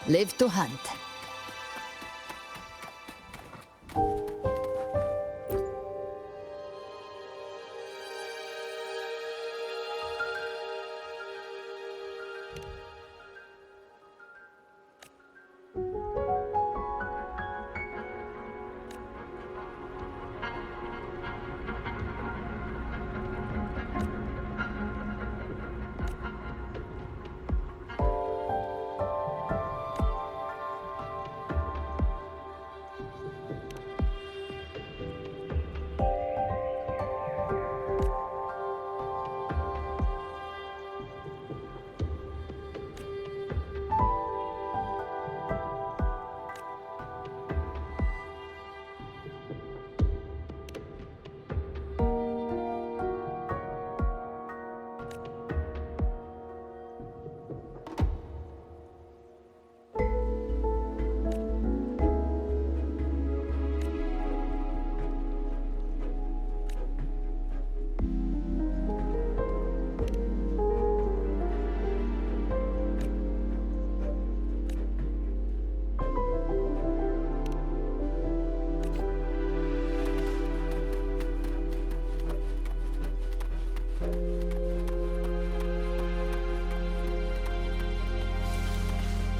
Live to hunt.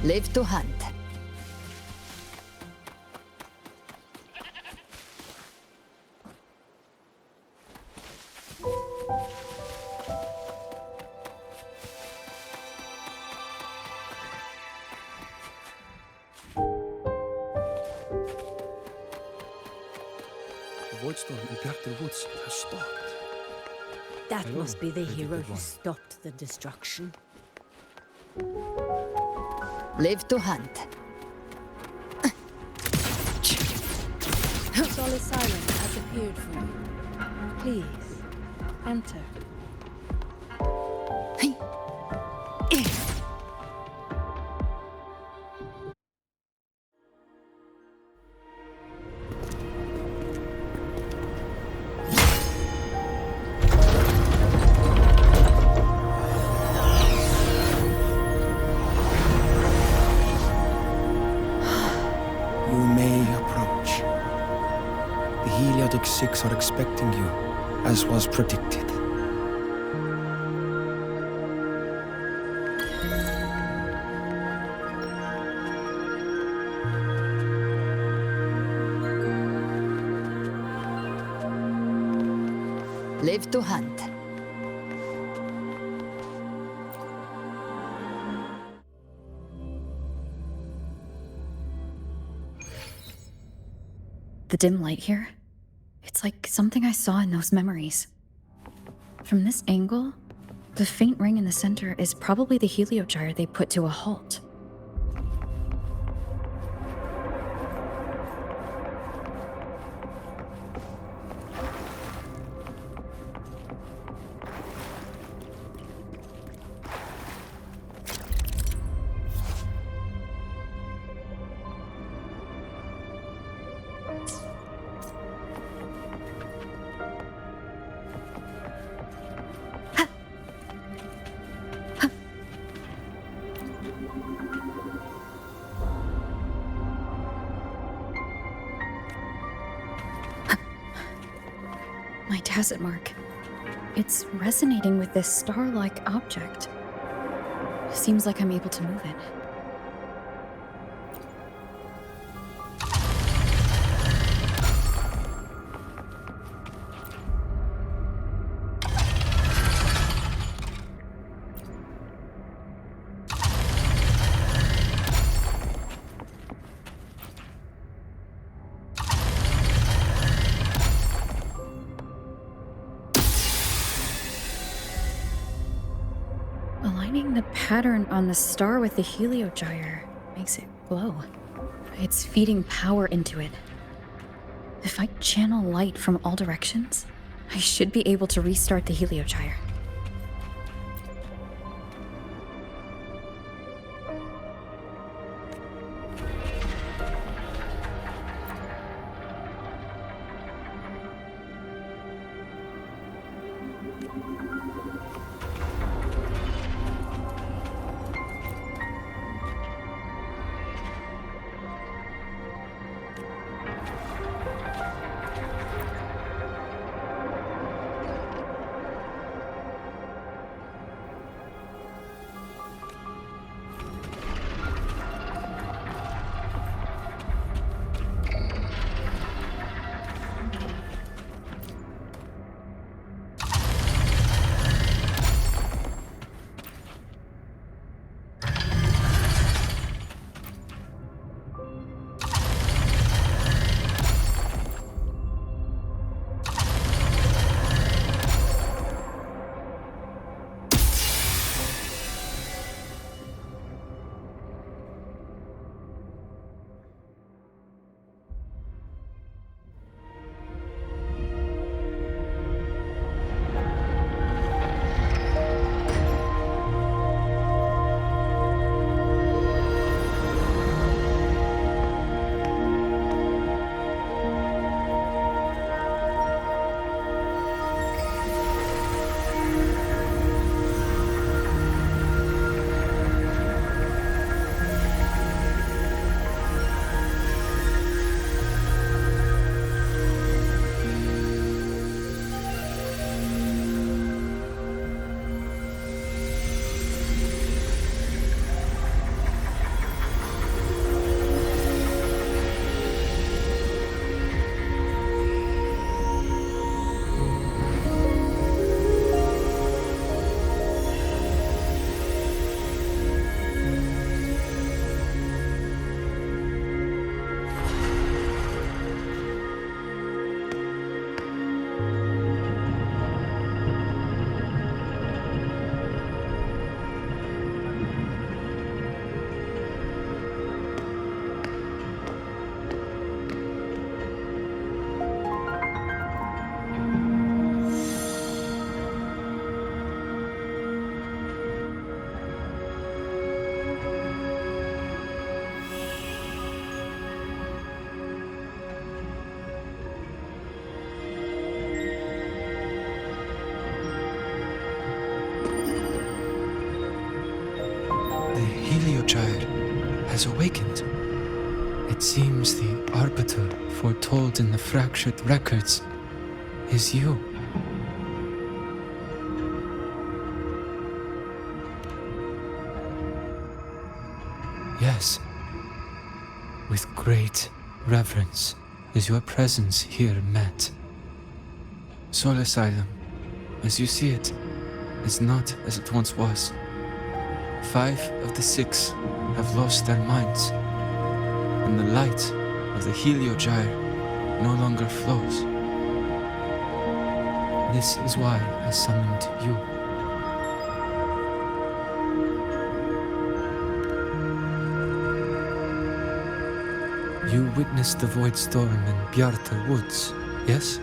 Live to hunt. The void storm in Bjartur Woods has stopped. That must be the hero who stopped the destruction. Live to hunt. Solid silence has appeared for you. Please, enter. Are expecting you, as was predicted. Live to hunt. The dim light here? It's like something I saw in those memories. From this angle, the faint ring in the center is probably the heliogyre they put to a halt. My tacit mark. It's resonating with this star-like object. Seems like I'm able to move it. Aligning the pattern on the star with the heliogyre makes it glow. It's feeding power into it. If I channel light from all directions, I should be able to restart the heliogyre. Heliogyre has awakened. It seems the arbiter foretold in the fractured records is you. Yes. With great reverence is your presence here met. Soul Asylum, as you see it, is not as it once was. 5 of the 6 have lost their minds, and the light of the heliogyre no longer flows. This is why I summoned you. You witnessed the void storm in Bjartar Woods, yes?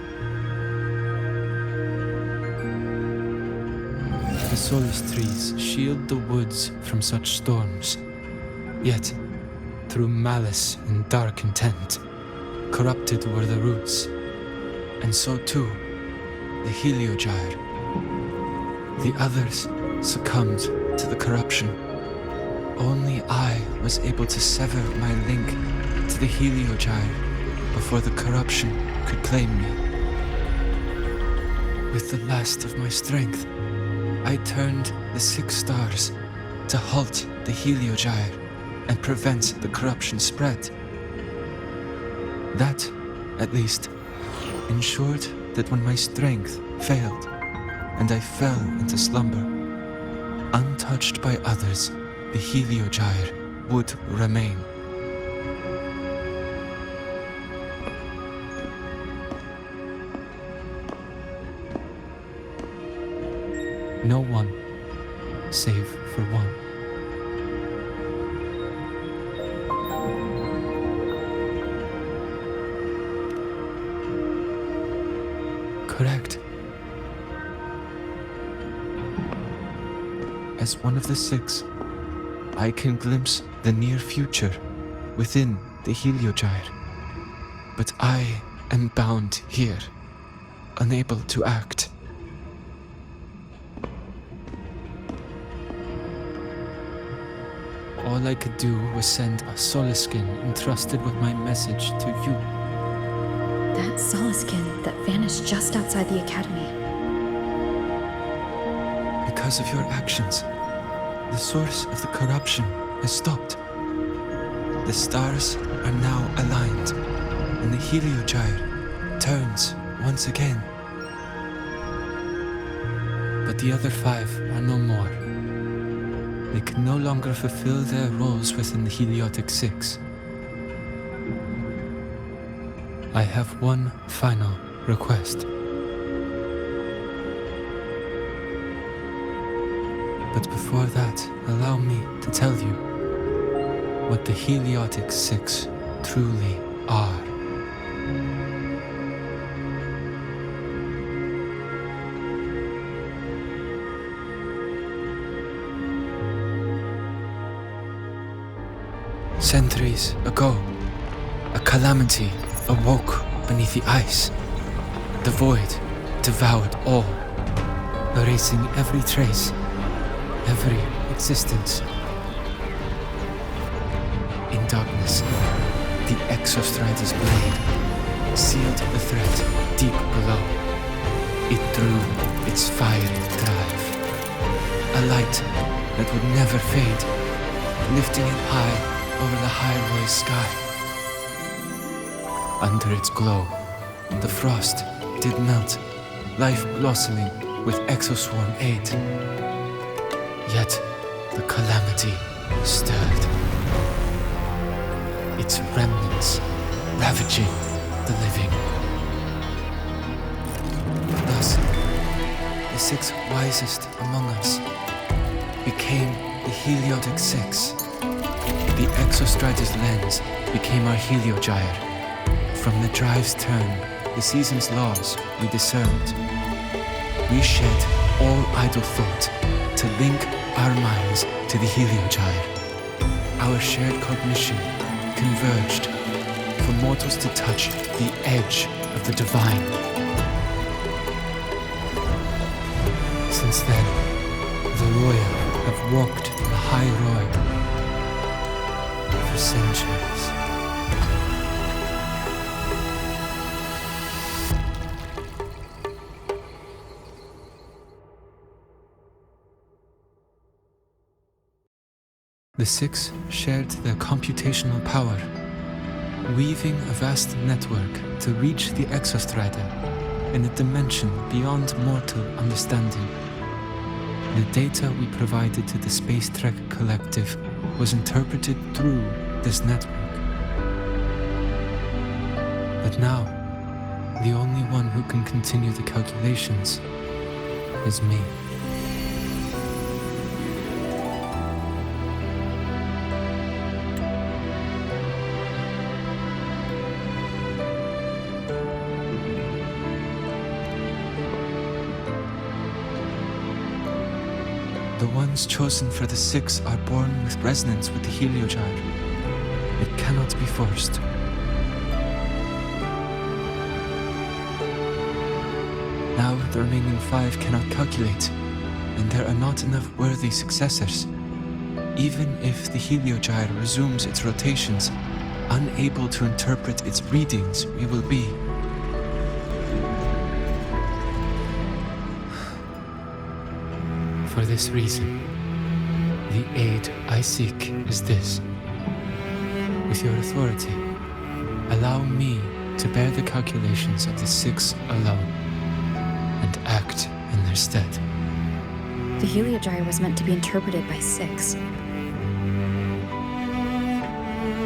The solace trees shield the woods from such storms. Yet, through malice and dark intent, corrupted were the roots. And so too, the heliogyre. The others succumbed to the corruption. Only I was able to sever my link to the heliogyre before the corruption could claim me. With the last of my strength, I turned the 6 stars to halt the heliogyre and prevent the corruption spread. That, at least, ensured that when my strength failed and I fell into slumber, untouched by others, the heliogyre would remain. No one, save for one. Correct. As one of the 6, I can glimpse the near future within the Heliogyre. But I am bound here, unable to act. All I could do was send a Solaskin entrusted with my message to you. That Solaskin that vanished just outside the academy. Because of your actions, the source of the corruption has stopped. The stars are now aligned, and the Heliogyre turns once again. But the other 5 are no more. They can no longer fulfill their roles within the Heliotic 6. I have one final request. But before that, allow me to tell you what the Heliotic 6 truly are. Centuries ago, a calamity awoke beneath the ice. The void devoured all, erasing every trace, every existence. In darkness, the Exostrider's blade sealed the threat deep below. It drew its fiery drive, a light that would never fade, lifting it high over the Hyrule sky. Under its glow, the frost did melt, life blossoming with Exoswarm aid. Yet the calamity stirred, its remnants ravaging the living. Thus, the 6 wisest among us became the Heliotic 6. The Exostrider's lens became our Heliogyre. From the drive's turn, the season's laws we discerned. We shed all idle thought to link our minds to the Heliogyre. Our shared cognition converged for mortals to touch the edge of the divine. Since then, the royal have walked the high road for centuries. The 6 shared their computational power, weaving a vast network to reach the Exostrider in a dimension beyond mortal understanding. The data we provided to the Space Trek Collective was interpreted through this network. But now, the only one who can continue the calculations is me. The ones chosen for the 6 are born with resonance with the Heliogyre. It cannot be forced. Now the remaining 5 cannot calculate, and there are not enough worthy successors. Even if the Heliogyre resumes its rotations, unable to interpret its readings, we will be. For this reason, the aid I seek is this. With your authority, allow me to bear the calculations of the 6 alone, and act in their stead. The Heliogyre was meant to be interpreted by 6.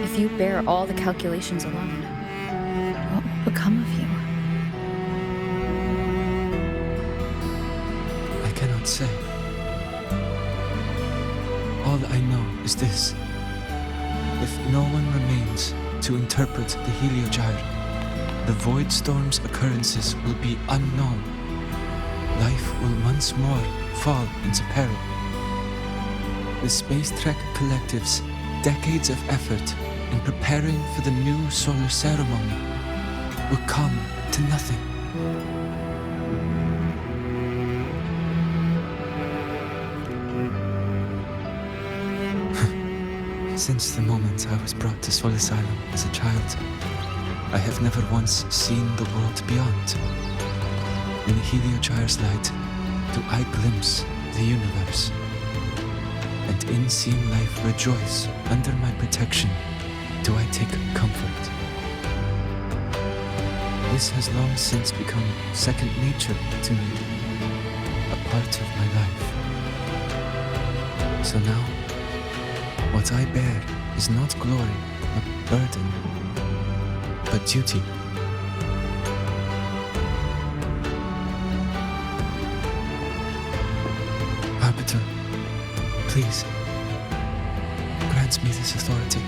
If you bear all the calculations alone, what will become of you? I cannot say. All I know is this. If no one remains to interpret the Heliogyre, the Void Storm's occurrences will be unknown. Life will once more fall into peril. The Space Trek Collective's decades of effort in preparing for the new solar ceremony will come to nothing. Since the moment I was brought to Sol Asylum as a child, I have never once seen the world beyond. In the Heliogyre's light, do I glimpse the universe. And in seeing life rejoice under my protection, do I take comfort. This has long since become second nature to me, a part of my life. So now, what I bear is not glory, not burden, but duty. Arbiter, please, grant me this authority.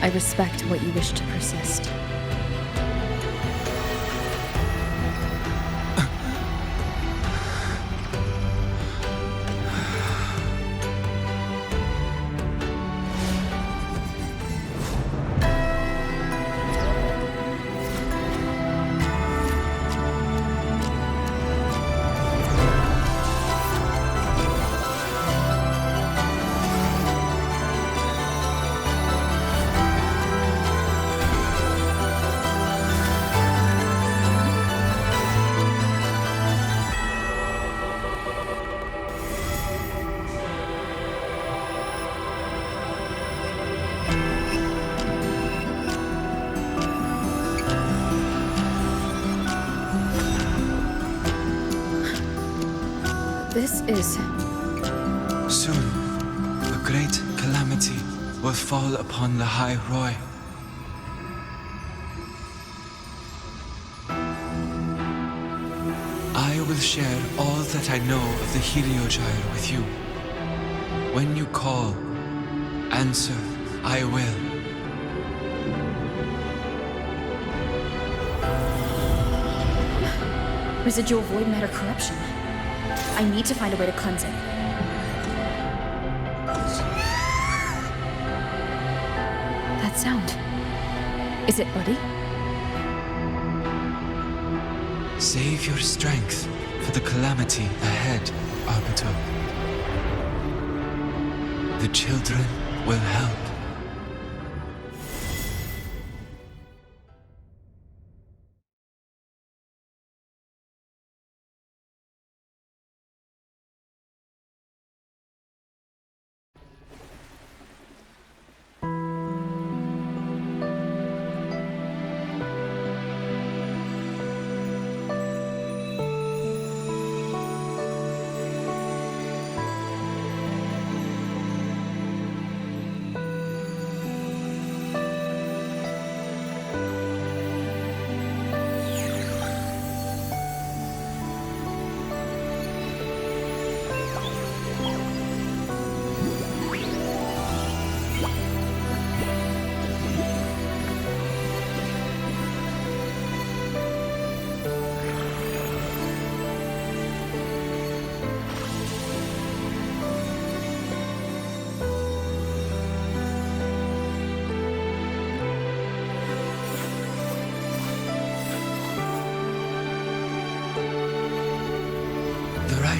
I respect what you wish to persist. This is... Soon, a great calamity will fall upon the High Roy. I will share all that I know of the Heliogyre with you. When you call, answer, I will. Residual void matter corruption. I need to find a way to cleanse it. That sound. Is it Buddy? Save your strength for the calamity ahead, Arbiter. The children will help.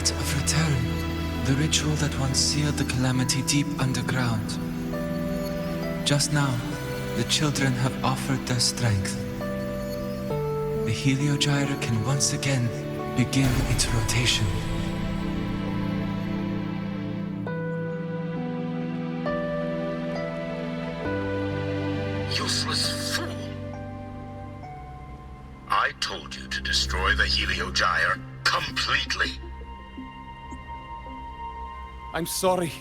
Of return, the ritual that once sealed the calamity deep underground. Just now, the children have offered their strength. The Heliogyre can once again begin its rotation. Useless fool! I told you to destroy the Heliogyre completely. I'm sorry,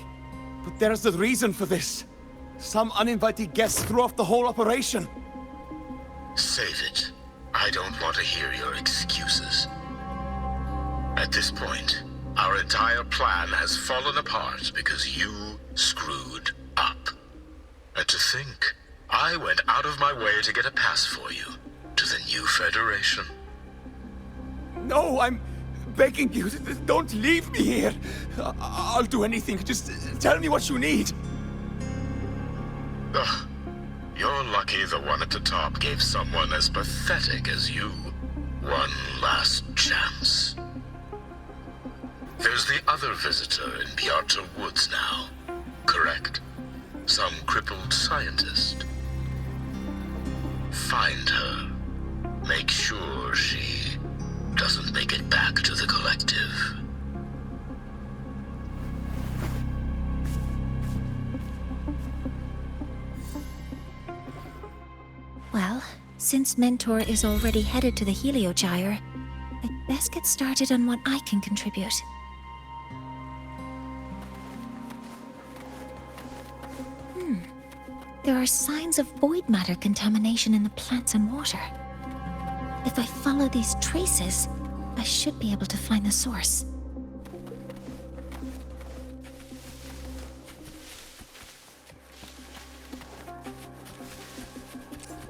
but there's a reason for this. Some uninvited guests threw off the whole operation. Save it. I don't want to hear your excuses. At this point, our entire plan has fallen apart because you screwed up. And to think, I went out of my way to get a pass for you to the new Federation. No, I'm begging you, don't leave me here. I'll do anything. Just tell me what you need. Ugh. You're lucky the one at the top gave someone as pathetic as you one last chance. There's the other visitor in the Outer Woods now, correct? Some crippled scientist. Find her. Make sure she doesn't make it back to the collective. Well, since Mentor is already headed to the Heliogyre, I'd best get started on what I can contribute. There are signs of void matter contamination in the plants and water. If I follow these traces, I should be able to find the source.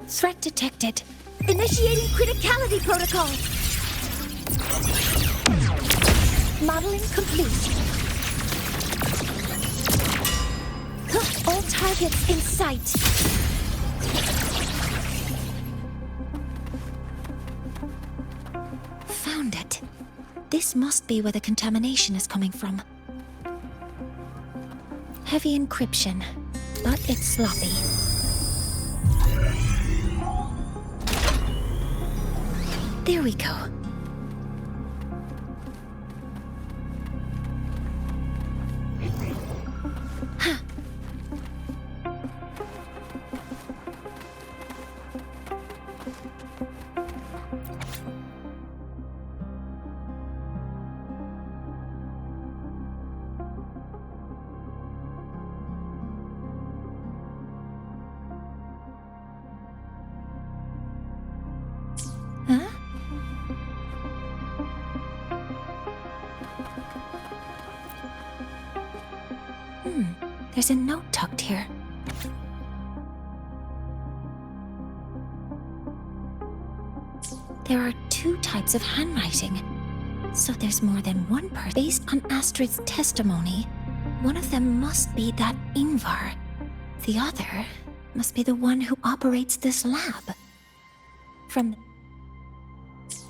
Threat detected. Initiating criticality protocol. Modeling complete. All targets in sight. Found it. This must be where the contamination is coming from. Heavy encryption, but it's sloppy. There we go. There's a note tucked here. There are two types of handwriting, so there's more than one person. Based on Astrid's testimony, one of them must be that Ingvar. The other must be the one who operates this lab. From the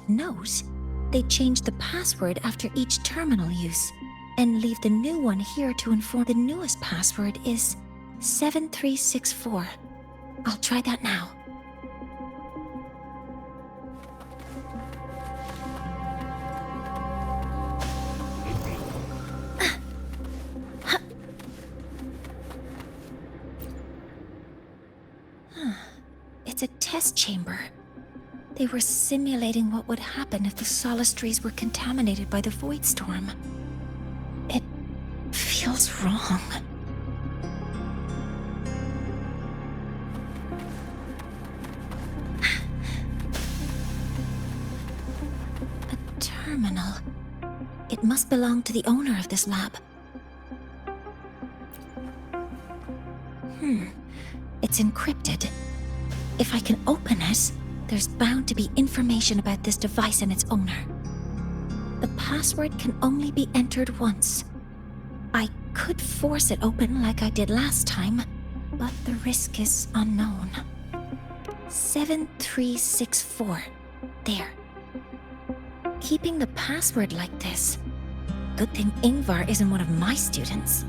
note, they changed the password after each terminal use, and leave the new one here to inform. The newest password is 7364. I'll try that now. It's a test chamber. They were simulating what would happen if the solistries were contaminated by the void storm. It feels wrong. A terminal. It must belong to the owner of this lab. It's encrypted. If I can open it, there's bound to be information about this device and its owner. The password can only be entered once. I could force it open like I did last time, but the risk is unknown. 7364. There. Keeping the password like this. Good thing Ingvar isn't one of my students.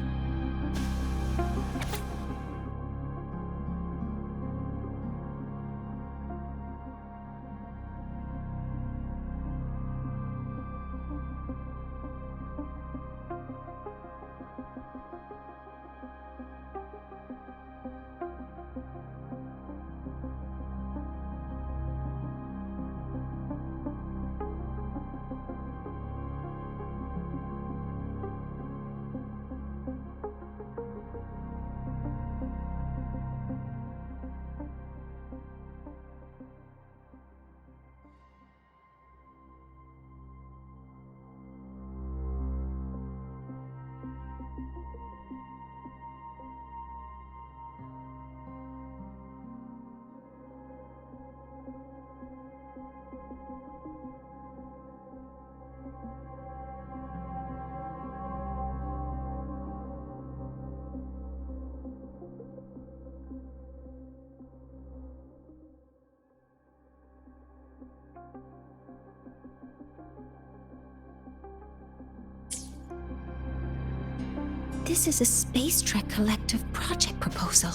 This is a Space Trek Collective project proposal.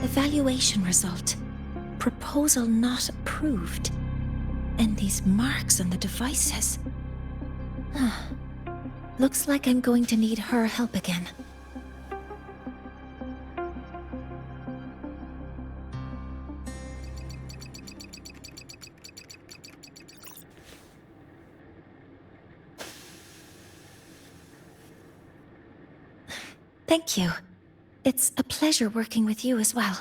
Evaluation result. Proposal not approved. And these marks on the devices. Looks like I'm going to need her help again. Thank you. It's a pleasure working with you as well.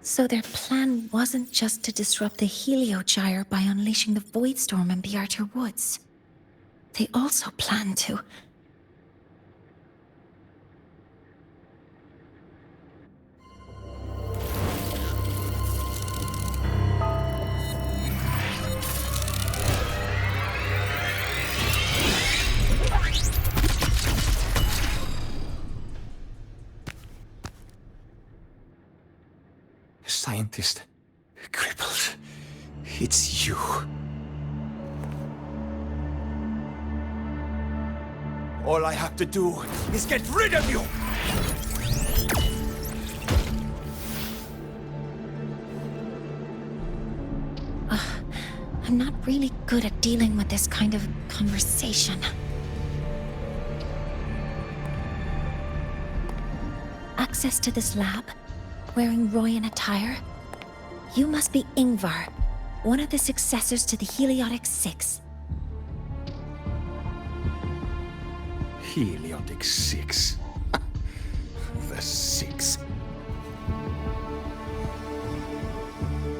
So their plan wasn't just to disrupt the Heliogyre by unleashing the Void Storm in the Outer Woods. They also planned to... Scientist. Crippled. It's you. All I have to do is get rid of you! I'm not really good at dealing with this kind of conversation. Access to this lab? Wearing Royan attire? You must be Ingvar, one of the successors to the Heliotic Six. Heliotic Six. The Six.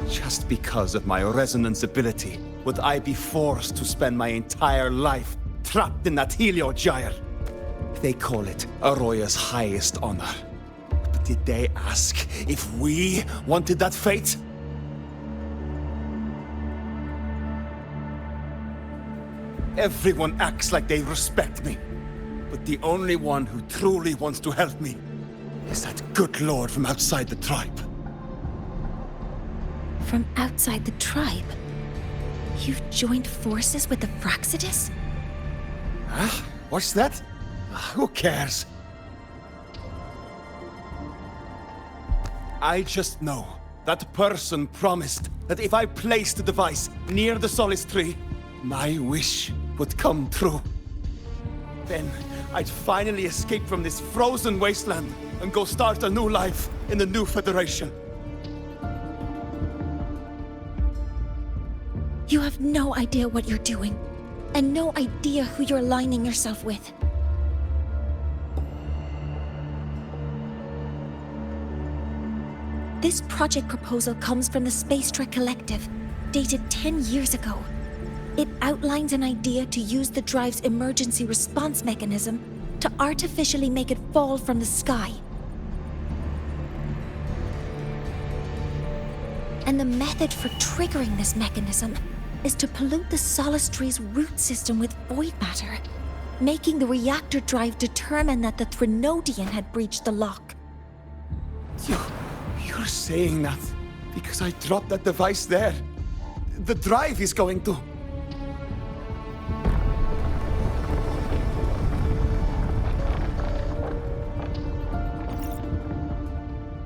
Just because of my resonance ability, would I be forced to spend my entire life trapped in that Heliogyre? They call it Aroya's highest honor. But did they ask if we wanted that fate? Everyone acts like they respect me. But the only one who truly wants to help me is that good lord from outside the tribe. From outside the tribe? You've joined forces with the Fraxidus? Huh? What's that? Who cares? I just know that person promised that if I placed the device near the Solace Tree, my wish would come true. Then I'd finally escape from this frozen wasteland and go start a new life in the new Federation. You have no idea what you're doing, and no idea who you're aligning yourself with. This project proposal comes from the Space Trek Collective, dated 10 years ago. It outlines an idea to use the drive's emergency response mechanism to artificially make it fall from the sky. And the method for triggering this mechanism is to pollute the Solace Tree's root system with void matter, making the reactor drive determine that the Threnodian had breached the lock. You're saying that because I dropped that device there. The drive is going to...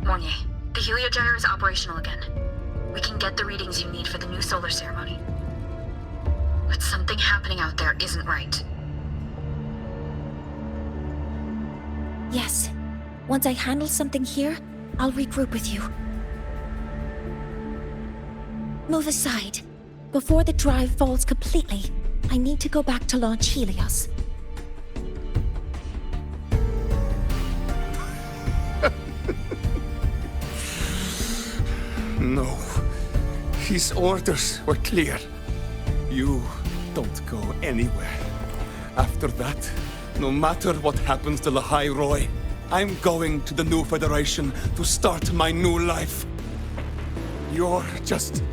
Mornier, the Heliogyre is operational again. We can get the readings you need for the new solar ceremony. But something happening out there isn't right. Yes. Once I handle something here, I'll regroup with you. Move aside. Before the drive falls completely, I need to go back to launch Helios. No. His orders were clear. You don't go anywhere. After that, no matter what happens to Lahai Roy, I'm going to the new Federation to start my new life. You're just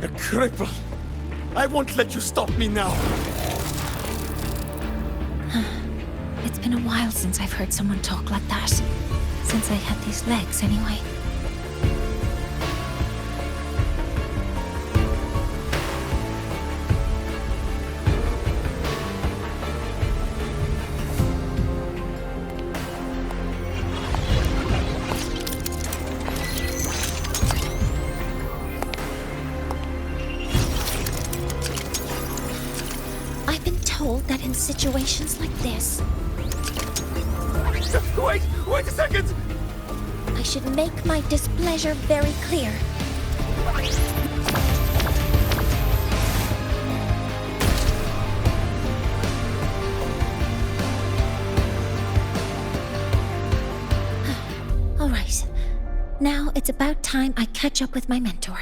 a cripple. I won't let you stop me now. It's been a while since I've heard someone talk like that. Since I had these legs, anyway. that in situations like this... Wait a second! I should make my displeasure very clear. All right. Now it's about time I catch up with my mentor.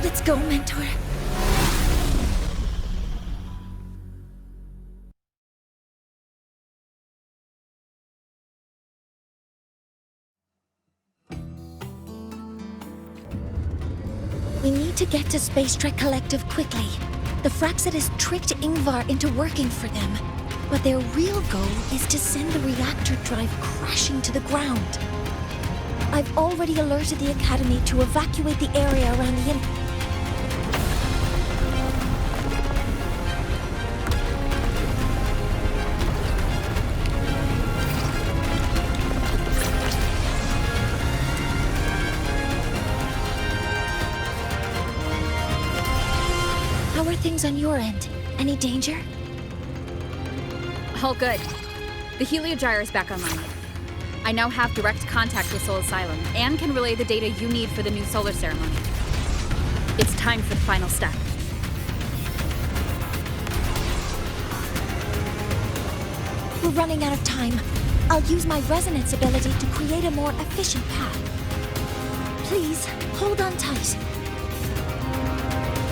Let's go, mentor. We need to get to Space Trek Collective quickly. The Fraxid has tricked Ingvar into working for them. But their real goal is to send the reactor drive crashing to the ground. I've already alerted the Academy to evacuate the area around the How are things on your end? Any danger? All good. The heliogyre is back online. I now have direct contact with Sol Asylum and can relay the data you need for the new solar ceremony. It's time for the final step. We're running out of time. I'll use my resonance ability to create a more efficient path. Please, hold on tight.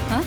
Huh?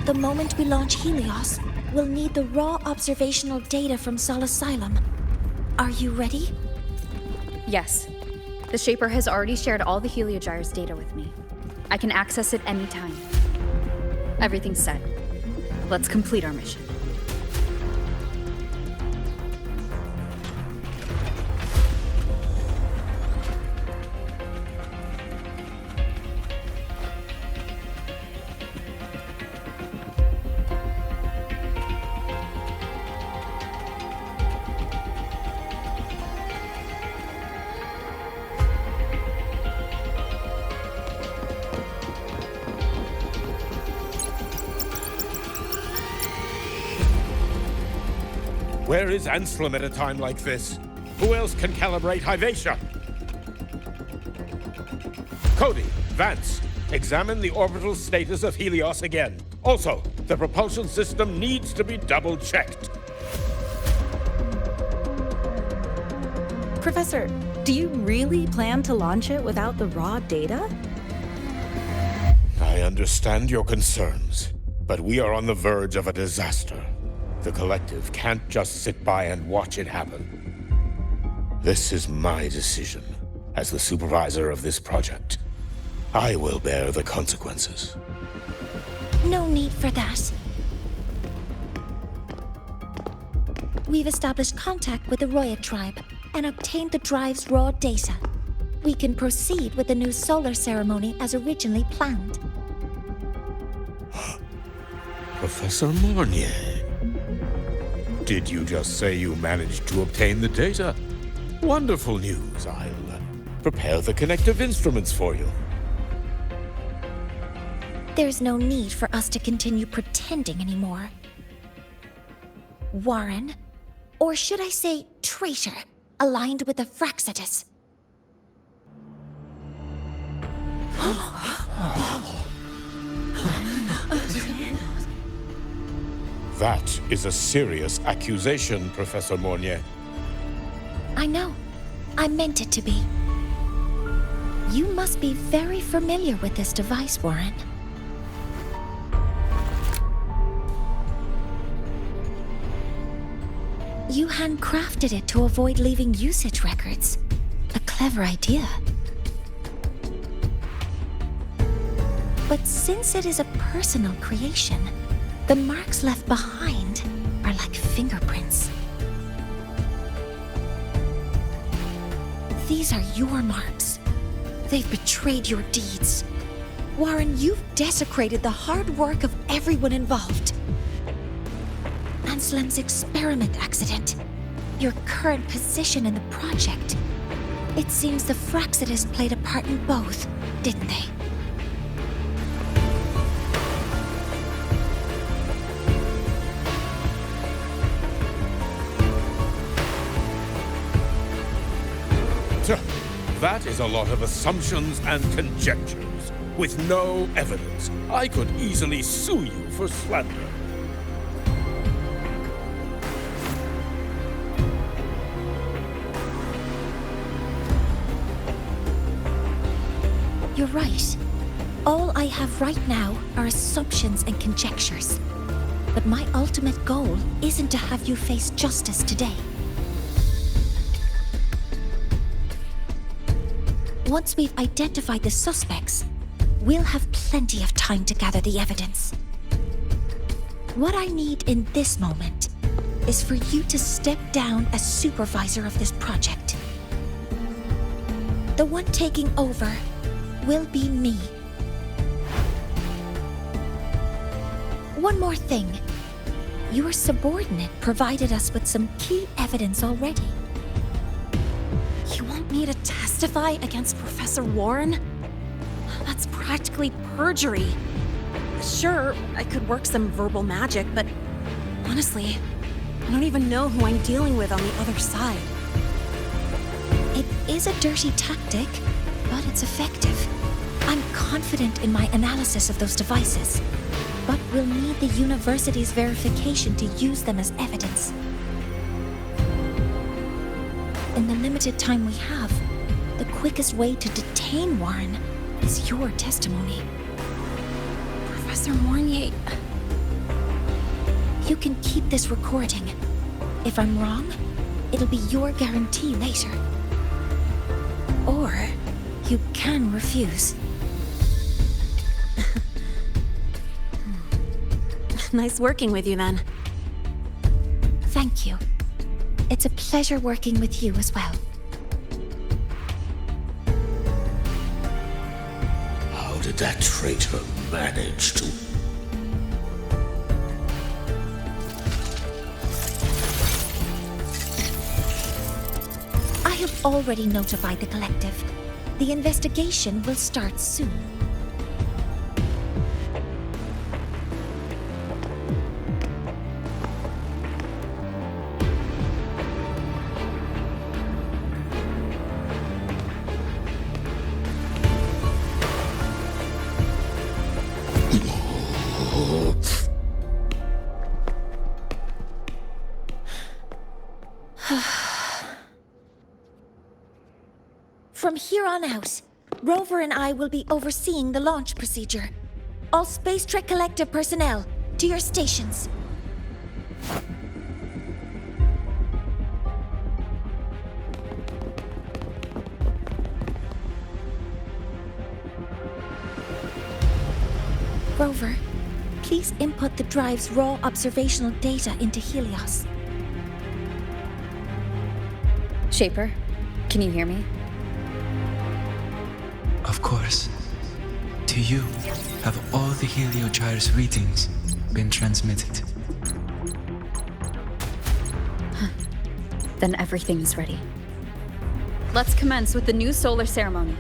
The moment we launch Helios, we'll need the raw observational data from Sol Asylum. Are you ready? Yes. The Shaper has already shared all the heliogyre's data with me. I can access it anytime. Everything's set. Let's complete our mission. Where is Anselm at a time like this? Who else can calibrate Hyvatia? Cody, Vance, examine the orbital status of Helios again. Also, the propulsion system needs to be double-checked. Professor, do you really plan to launch it without the raw data? I understand your concerns, but we are on the verge of a disaster. The Collective can't just sit by and watch it happen. This is my decision as the supervisor of this project. I will bear the consequences. No need for that. We've established contact with the Roya tribe and obtained the drive's raw data. We can proceed with the new solar ceremony as originally planned. Professor Mornier, did you just say you managed to obtain the data? Wonderful news. I'll prepare the connective instruments for you. There's no need for us to continue pretending anymore. Warren, or should I say traitor, aligned with the Fraxidus. That is a serious accusation, Professor Mornier. I know. I meant it to be. You must be very familiar with this device, Warren. You handcrafted it to avoid leaving usage records. A clever idea. But since it is a personal creation, the marks left behind are like fingerprints. These are your marks. They've betrayed your deeds. Warren, you've desecrated the hard work of everyone involved. Anslem's experiment accident, your current position in the project. It seems the Fraxidus played a part in both, didn't they? That is a lot of assumptions and conjectures, with no evidence. I could easily sue you for slander. You're right. All I have right now are assumptions and conjectures. But my ultimate goal isn't to have you face justice today. Once we've identified the suspects, we'll have plenty of time to gather the evidence. What I need in this moment is for you to step down as supervisor of this project. The one taking over will be me. One more thing. Your subordinate provided us with some key evidence already. You want me to testify against Professor Warren? That's practically perjury. Sure, I could work some verbal magic, but honestly, I don't even know who I'm dealing with on the other side. It is a dirty tactic, but it's effective. I'm confident in my analysis of those devices, but we'll need the university's verification to use them as evidence. In the limited time we have, the quickest way to detain Warren is your testimony. Professor Mornier... You can keep this recording. If I'm wrong, it'll be your guarantee later. Or you can refuse. Nice working with you, then. Thank you. It's a pleasure working with you as well. How did that traitor manage to... I have already notified the collective. The investigation will start soon. From here on out, Rover and I will be overseeing the launch procedure. All Space Trek Collective personnel, to your stations. Rover, please input the drive's raw observational data into Helios. Shaper, can you hear me? Of course. To you, have all the Heliogyre's readings been transmitted? Then everything is ready. Let's commence with the new solar ceremony.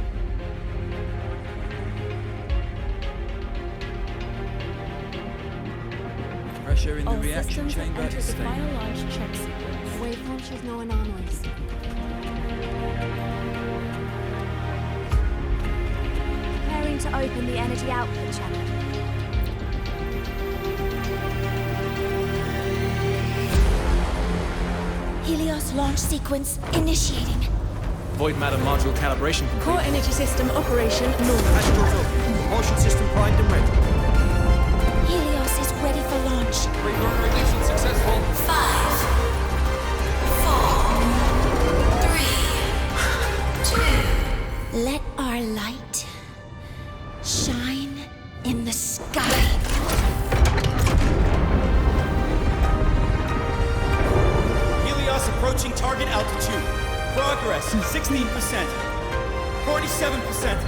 pressure in the All reaction systems have chamber entered is the stable. final launch check sequence. Waveform shows no anomalies. Preparing to open the energy output channel. Helios launch sequence initiating. Void matter module calibration complete. Core energy system operation normal. Passengers open. Propulsion system primed and ready. Helios is ready for launch. Reburner ignition successful. 5, 4, 3, 2. Let our light shine in the sky. Helios approaching target altitude. Progress 16%. 47%.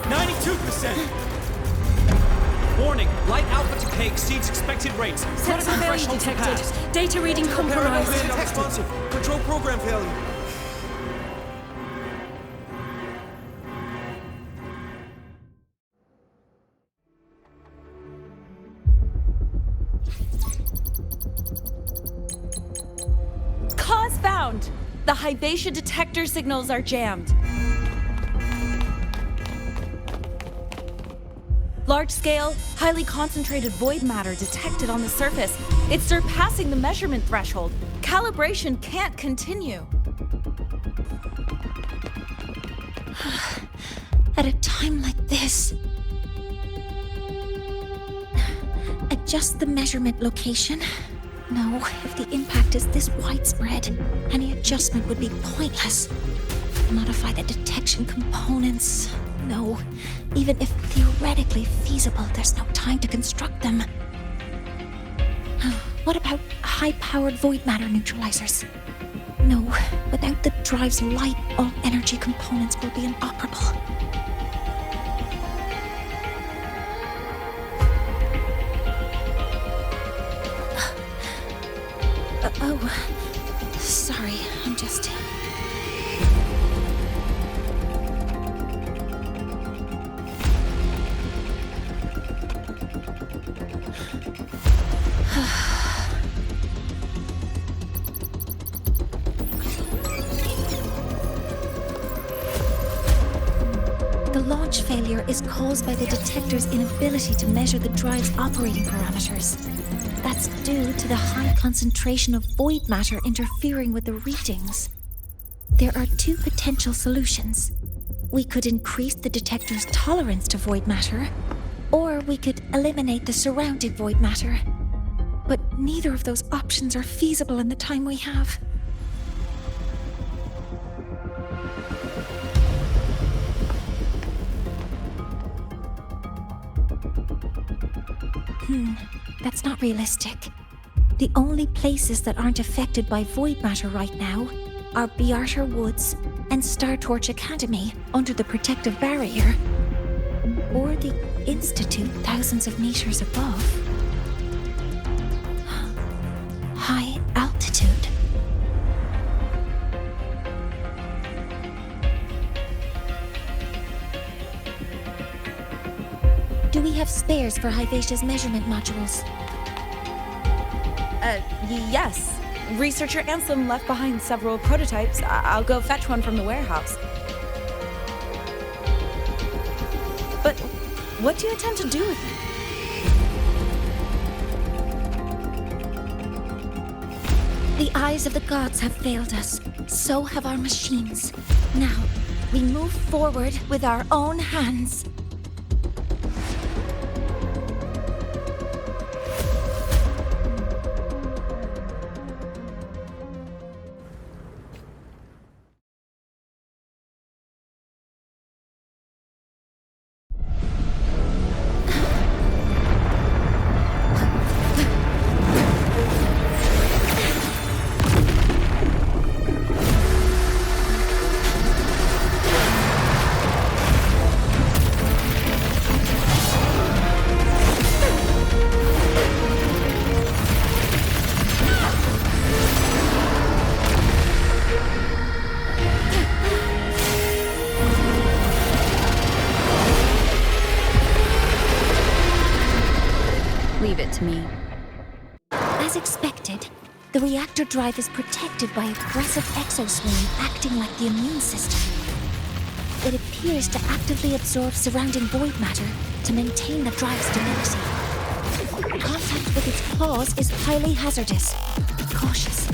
92%. Warning, light output decay exceeds expected rates. Sensor failure detected. Data reading compromised. Responsive. Control program failure. Cause found! The Hypatia detector signals are jammed. Large-scale, highly concentrated void matter detected on the surface. It's surpassing the measurement threshold. Calibration can't continue. At a time like this, adjust the measurement location. No, if the impact is this widespread, any adjustment would be pointless. Modify the detection components. No, even if theoretically feasible, there's no time to construct them. What about high-powered void matter neutralizers? No, without the drive's light, all energy components will be inoperable. Oh, sorry, I'm just... The launch failure is caused by the detector's inability to measure the drive's operating parameters. That's due to the high concentration of void matter interfering with the readings. There are two potential solutions. We could increase the detector's tolerance to void matter, or we could eliminate the surrounding void matter. But neither of those options are feasible in the time we have. That's not realistic. The only places that aren't affected by void matter right now are Bearter Woods and Star Torch Academy under the protective barrier, or the Institute thousands of meters above. High altitude. Do we have spares for Hypatia's measurement modules? Yes. Researcher Ansem left behind several prototypes. I'll go fetch one from the warehouse. But what do you intend to do with it? The eyes of the gods have failed us. So have our machines. Now, we move forward with our own hands. expected. The reactor drive is protected by aggressive exoswarm acting like the immune system. It appears to actively absorb surrounding void matter to maintain the drive's stability. Contact with its claws is highly hazardous. Be cautious.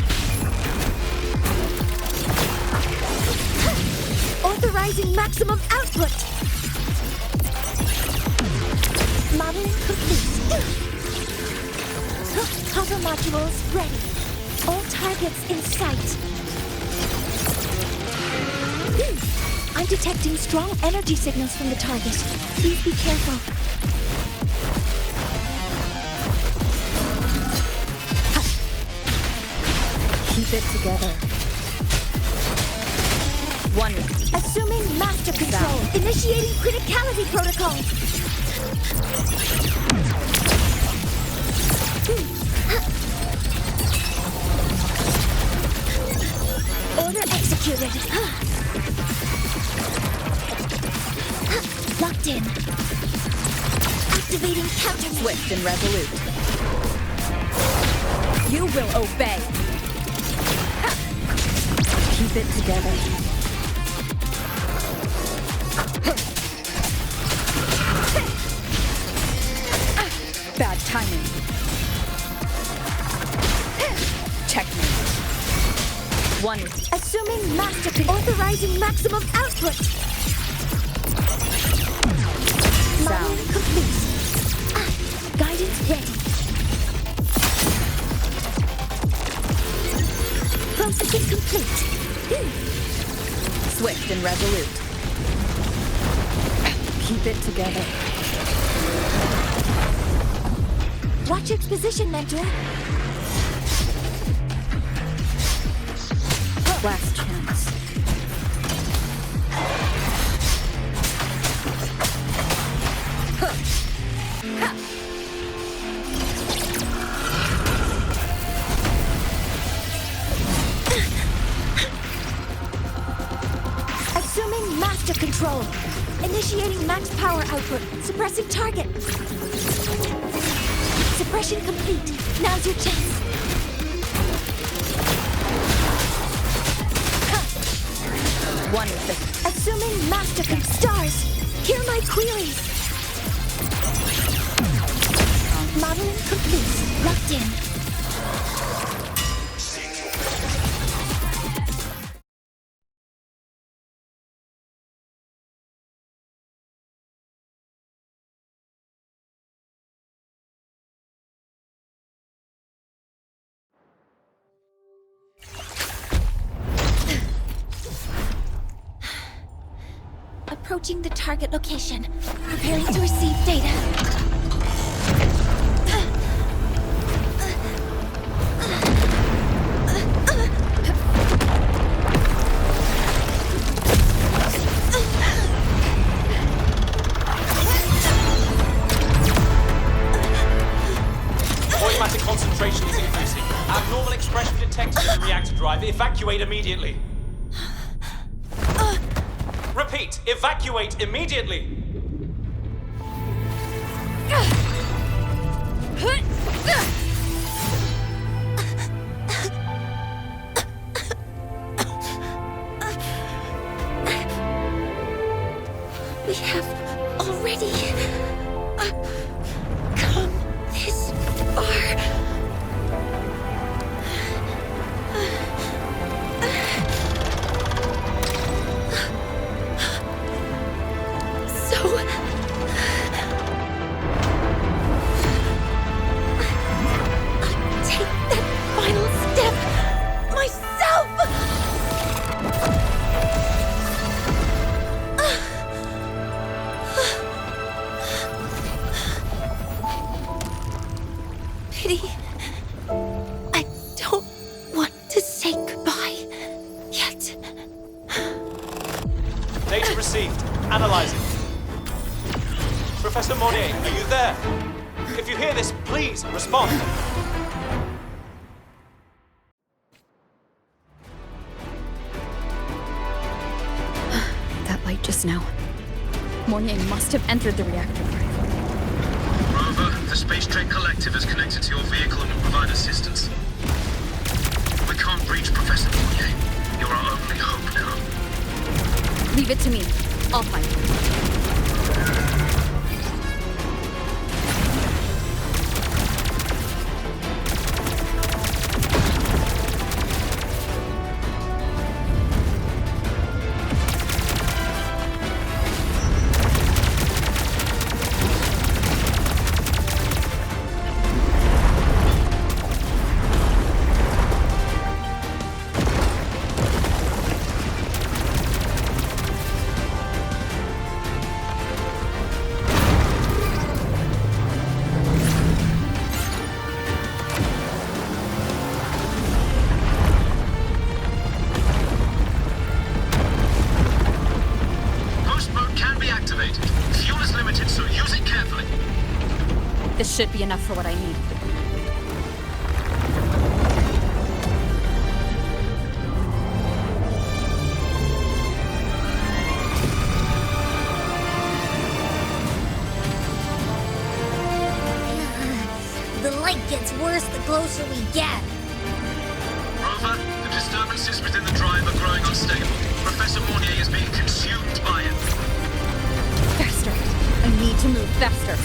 Authorizing maximum output! Modeling complete. Hover modules ready. All targets in sight. I'm detecting strong energy signals from the target. Please be careful. Keep it together. One. Assuming master control. Initiating criticality protocol. Order executed. Locked in. Activating counter. Swift and resolute. You will obey. Keep it together. Bad timing. Checkmate. One. Assuming master control. Authorizing maximum output. Modeling complete. Guidance ready. Processing complete. Swift and resolute. Keep it together. Watch its position, Mentor. Last chance. Assuming master control. Initiating max power output. Suppressing target. Suppression complete. Now's your chance. One of them. Assuming master stars. Hear my queries. Modeling complete. Locked in. Approaching the target location. Preparing to receive data. Void matter concentration is increasing. Abnormal expression detected in the reactor drive. Evacuate immediately. Repeat, evacuate immediately! We have already come this far. Data received. Analyzing. Professor Monet, are you there? If you hear this, please respond. That light just now. Mornier must have entered the reactor drive. Rover, The Space Trek Collective has connected to your vehicle and will provide assistance. We can't reach Professor Mounier. You're our only hope now. Leave it to me. I'll find him. Should be enough for what I need. The light gets worse the closer we get. Rover, the disturbances within the drive are growing unstable. Professor Mounier is being consumed by it. Faster. I need to move faster.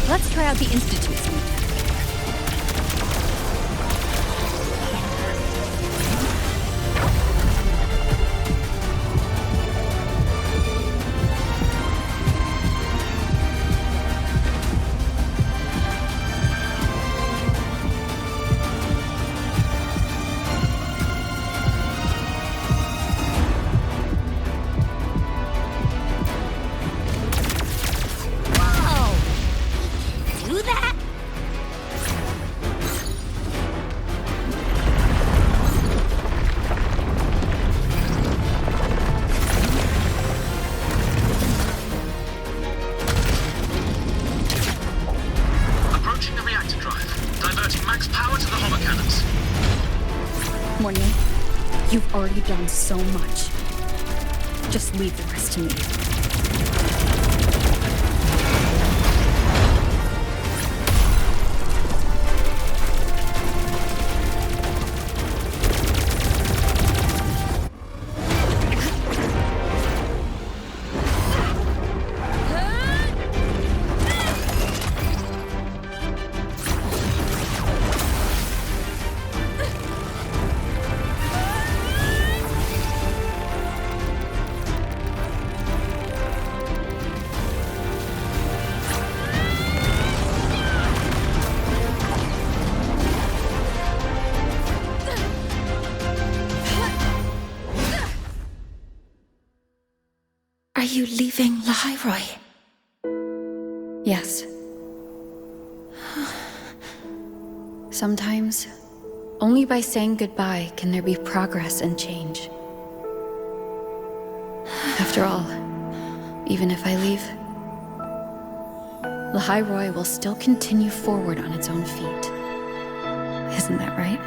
Let's try out the Institute sometime. You've already done so much. Just leave the rest to me. Are you leaving Lahairoi? Yes. Sometimes, only by saying goodbye can there be progress and change. After all, even if I leave, Lahairoi will still continue forward on its own feet. Isn't that right?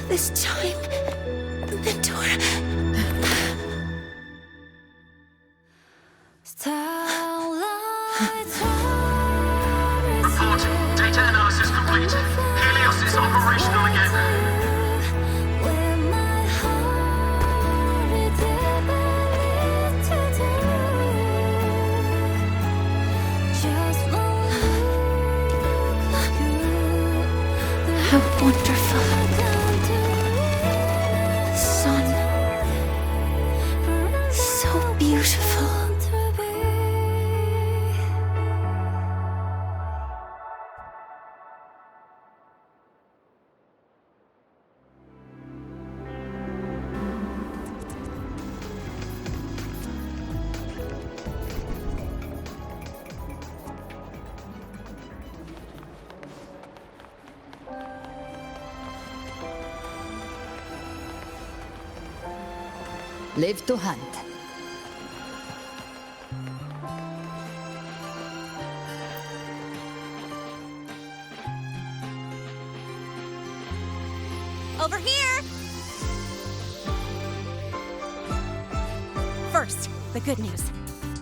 This time, Mentor. Reporting. Data analysis complete. Helios is operational again. How wonderful. Beautiful. Live to hunt. Over here! First, the good news.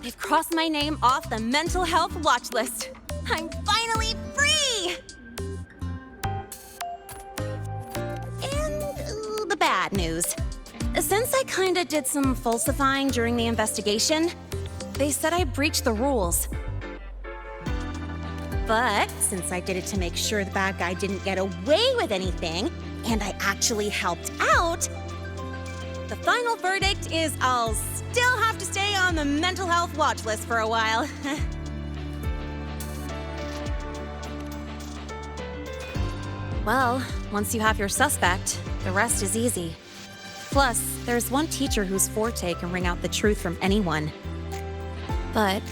They've crossed my name off the mental health watch list. I'm finally free! And the bad news. Since I kinda did some falsifying during the investigation, they said I breached the rules. But since I did it to make sure the bad guy didn't get away with anything, and I actually helped out, the final verdict is I'll still have to stay on the mental health watch list for a while. Well, once you have your suspect, the rest is easy. Plus, there's one teacher whose forte can wring out the truth from anyone. But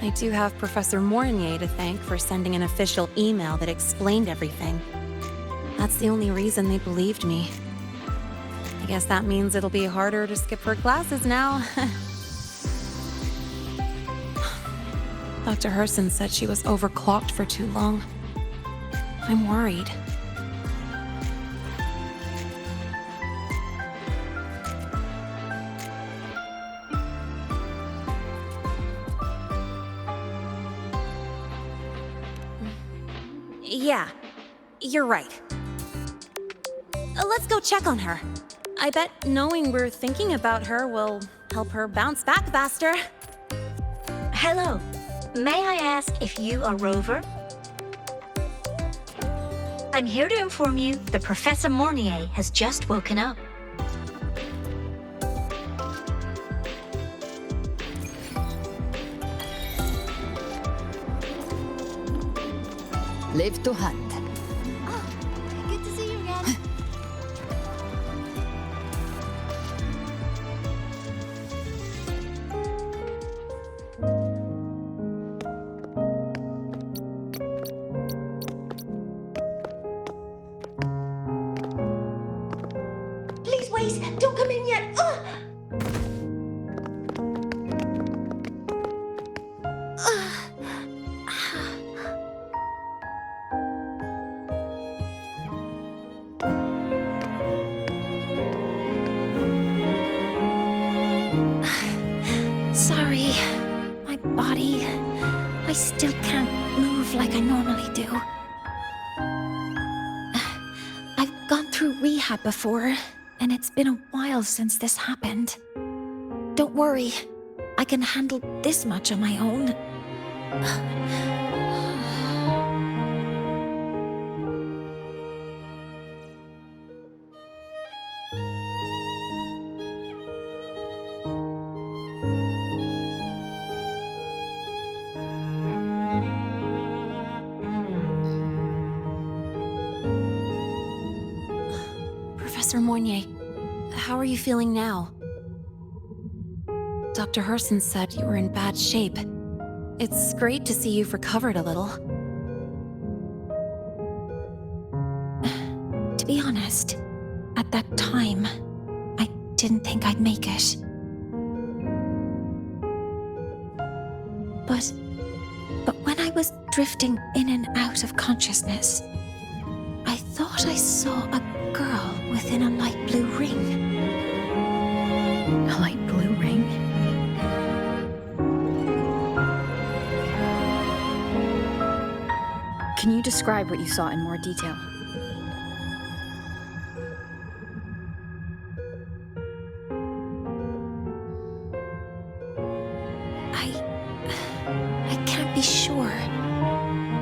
I do have Professor Mornier to thank for sending an official email that explained everything. That's the only reason they believed me. I guess that means it'll be harder to skip her classes now. Dr. Herson said she was overclocked for too long. I'm worried. Yeah, you're right. Let's go check on her. I bet knowing we're thinking about her will help her bounce back faster. Hello. May I ask if you are Rover? I'm here to inform you that Professor Mornier has just woken up. Live to hunt. Good to see you again. Please wait! Don't come in yet! Sorry. My body. I still can't move like I normally do. I've gone through rehab before, and it's been a while since this happened. Don't worry. I can handle this much on my own. Professor Mornier, how are you feeling now? Dr. Herson said you were in bad shape. It's great to see you've recovered a little. To be honest, at that time, I didn't think I'd make it. But when I was drifting in and out of consciousness, I thought I saw a girl within a light blue ring. A light blue ring? Can you describe what you saw in more detail? I can't be sure,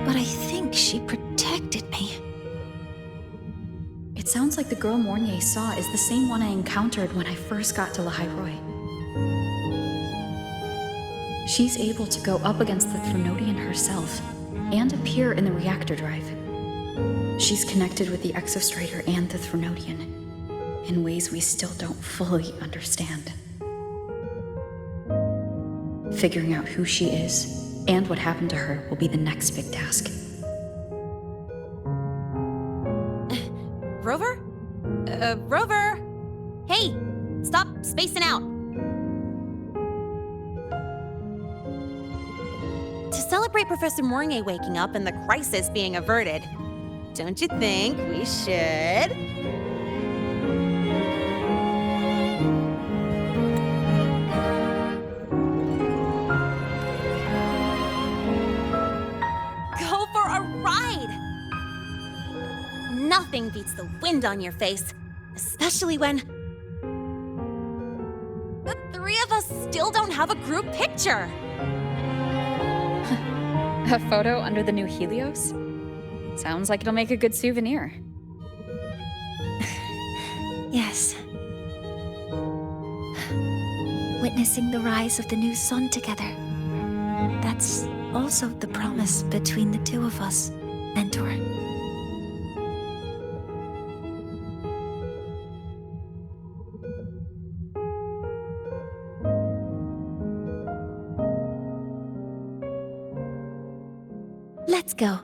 but I think she protected me. It sounds like the girl Mornier saw is the same one I encountered when I first got to La Roy. She's able to go up against the Threnodian herself and appear in the reactor drive. She's connected with the Exostrator and the Threnodian in ways we still don't fully understand. Figuring out who she is and what happened to her will be the next big task. Rover? Rover? Hey, stop spacing out. celebrate Professor Mornier waking up and the crisis being averted. Don't you think we should? Go for a ride! Nothing beats the wind on your face, especially when the three of us still don't have a group picture. A photo under the new Helios? Sounds like it'll make a good souvenir. Yes. Witnessing the rise of the new sun together. That's also the promise between the two of us, Mentor. Let's go.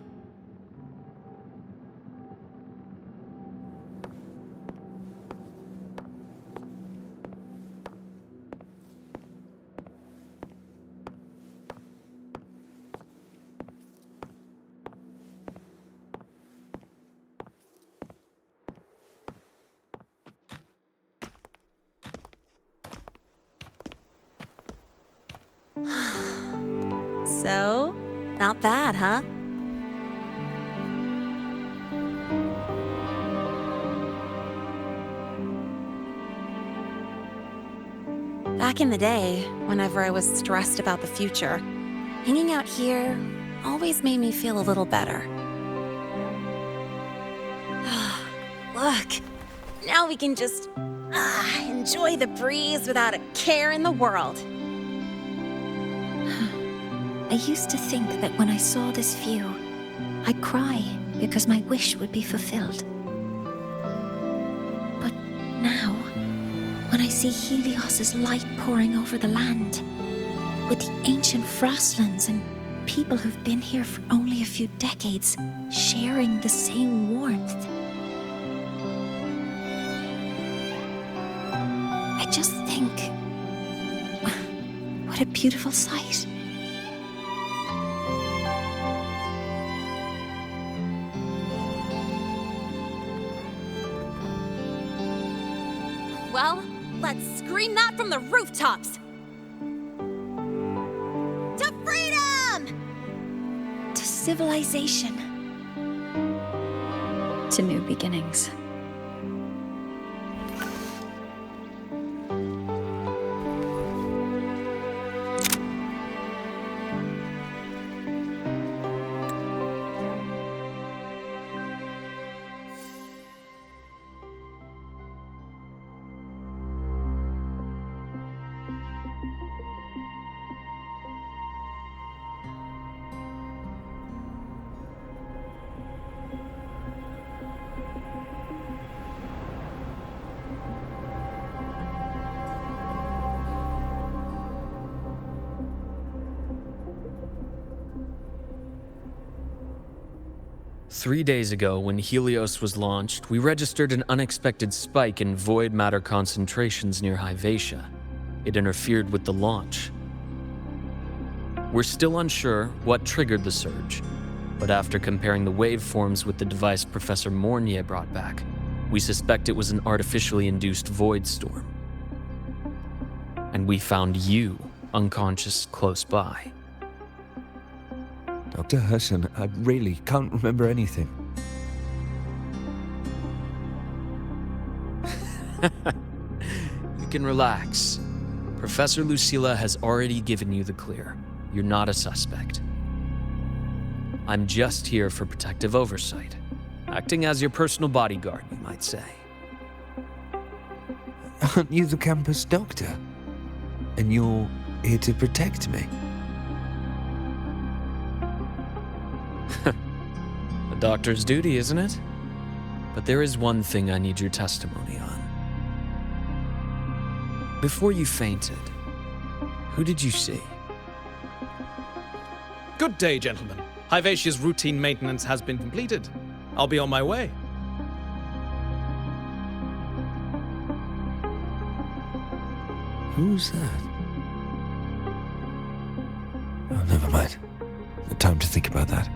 So, not bad, huh? Back in the day, whenever I was stressed about the future, hanging out here always made me feel a little better. Look, now we can just enjoy the breeze without a care in the world. I used to think that when I saw this view, I'd cry because my wish would be fulfilled. But now, when I see Helios's light pouring over the land, with the ancient frostlands and people who've been here for only a few decades sharing the same warmth, I just think, what a beautiful sight. Well, let's scream that from the rooftops! To freedom! To civilization. To new beginnings. Three days ago, when Helios was launched, we registered an unexpected spike in void matter concentrations near Hyvatia. It interfered with the launch. We're still unsure what triggered the surge, but after comparing the waveforms with the device Professor Mornier brought back, we suspect it was an artificially induced void storm. And we found you unconscious close by. Dr. Herson, I really can't remember anything. You can relax. Professor Lucilla has already given you the clear. You're not a suspect. I'm just here for protective oversight, acting as your personal bodyguard, you might say. Aren't you the campus doctor? And you're here to protect me? A doctor's duty, isn't it? But there is one thing I need your testimony on. Before you fainted, who did you see? Good day, gentlemen. Hyvatia's routine maintenance has been completed. I'll be on my way. Who's that? Oh, never mind. time to think about that.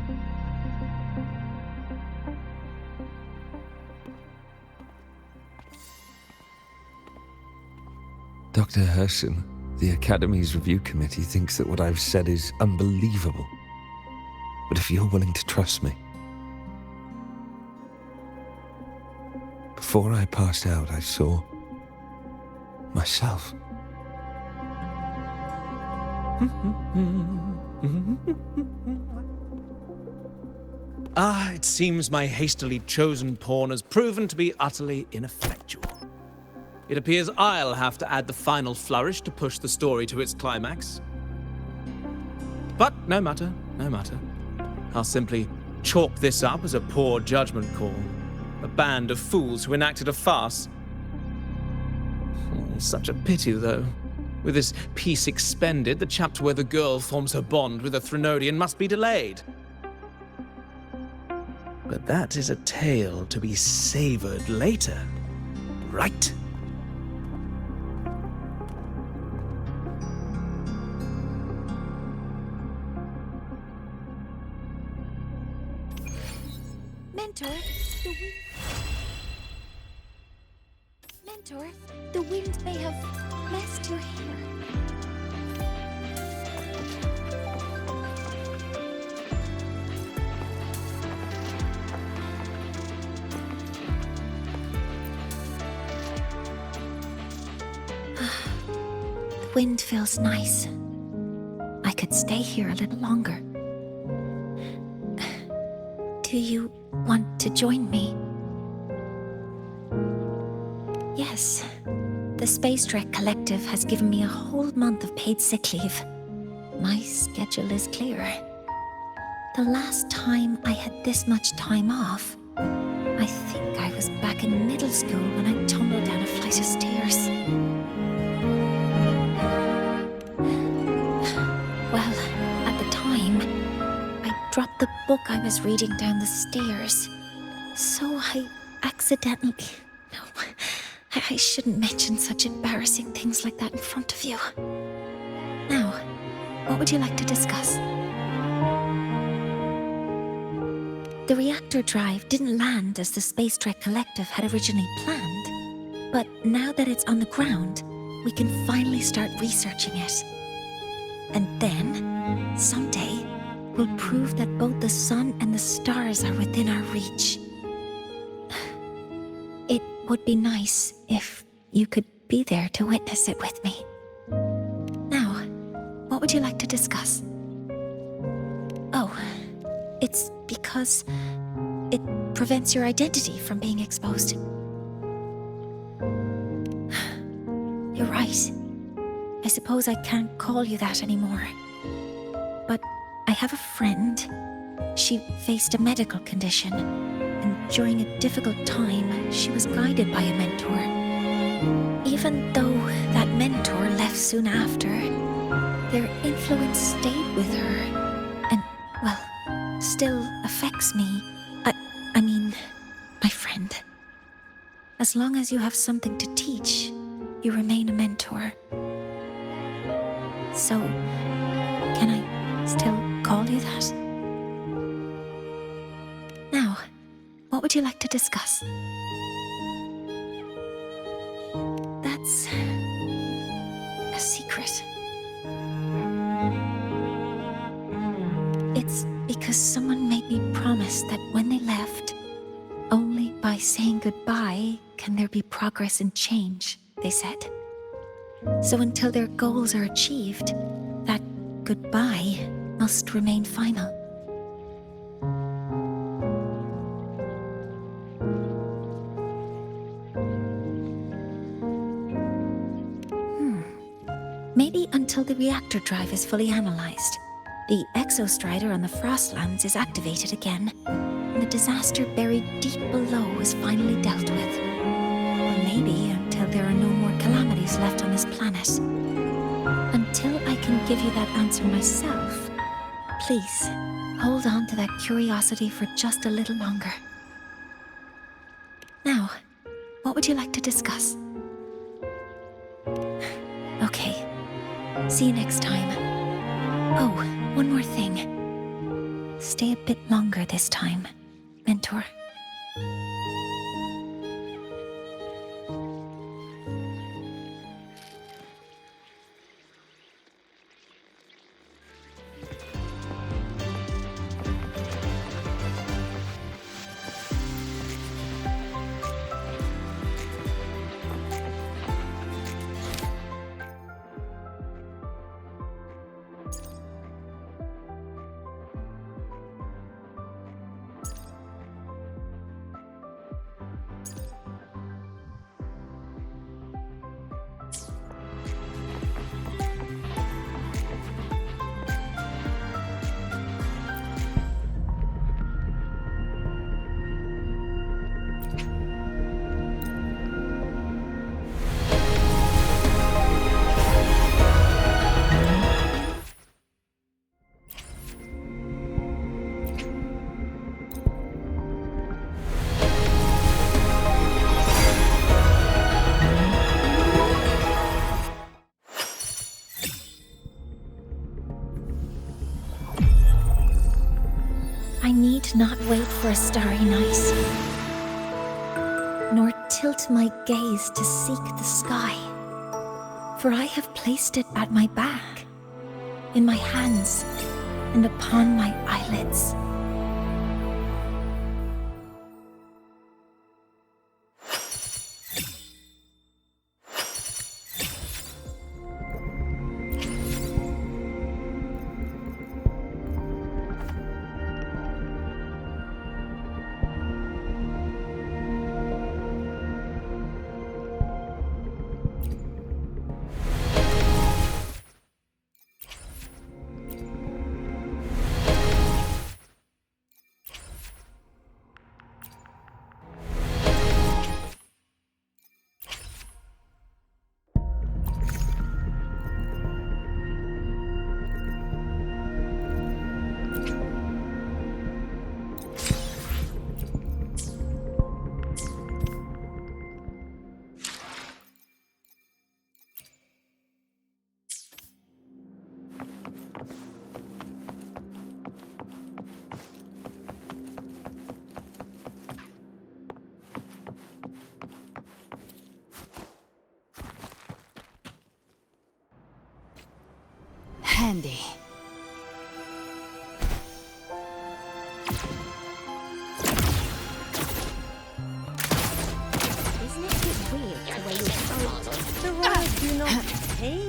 Dr. Herson, the Academy's review committee thinks that what I've said is unbelievable. But if you're willing to trust me... Before I passed out, I saw... myself. It seems my hastily chosen pawn has proven to be utterly ineffectual. It appears I'll have to add the final flourish to push the story to its climax. But no matter, no matter. I'll simply chalk this up as a poor judgment call. A band of fools who enacted a farce. Such a pity, though. With this piece expended, the chapter where the girl forms her bond with a Threnodian must be delayed. But that is a tale to be savored later, right? Mentor, the wind may have blessed your hair. The wind feels nice. I could stay here a little longer. Do you want to join me? Yes. The Space Trek Collective has given me a whole month of paid sick leave. My schedule is clear. The last time I had this much time off, I think I was back in middle school when I tumbled down a flight of stairs. Well, at the time, I dropped the book I was reading down the stairs. So I accidentally... No, I shouldn't mention such embarrassing things like that in front of you. Now, what would you like to discuss? The reactor drive didn't land as the Space Trek Collective had originally planned, but now that it's on the ground, we can finally start researching it. And then, someday, we'll prove that both the sun and the stars are within our reach. It would be nice if you could be there to witness it with me. Now, what would you like to discuss? Oh, it's because it prevents your identity from being exposed. You're right. I suppose I can't call you that anymore. But I have a friend. She faced a medical condition, and during a difficult time, she was guided by a mentor. Even though that mentor left soon after, their influence stayed with her, and, well, still affects me. I mean, my friend. As long as you have something to teach, you remain a mentor. So, can I still call you that? Now, what would you like to discuss? That's a secret. It's because someone made me promise that when they left, only by saying goodbye can there be progress and change, they said. So until their goals are achieved, that goodbye must remain final. Maybe until the reactor drive is fully analyzed, the exostrider on the Frostlands is activated again, and the disaster buried deep below is finally dealt with. Or maybe until there are no more calamities left on this planet. Until I can give you that answer myself, please, hold on to that curiosity for just a little longer. Now, what would you like to discuss? Okay. See you next time. Oh, one more thing. Stay a bit longer this time, Mentor. I need not wait for a starry night, nor tilt my gaze to seek the sky, for I have placed it at my back, in my hands, and upon my eyelids. Handy. Isn't it a bit weird the way you're the roads do not pay?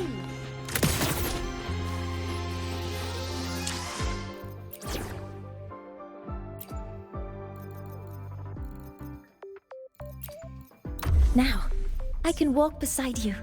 Now, I can walk beside you.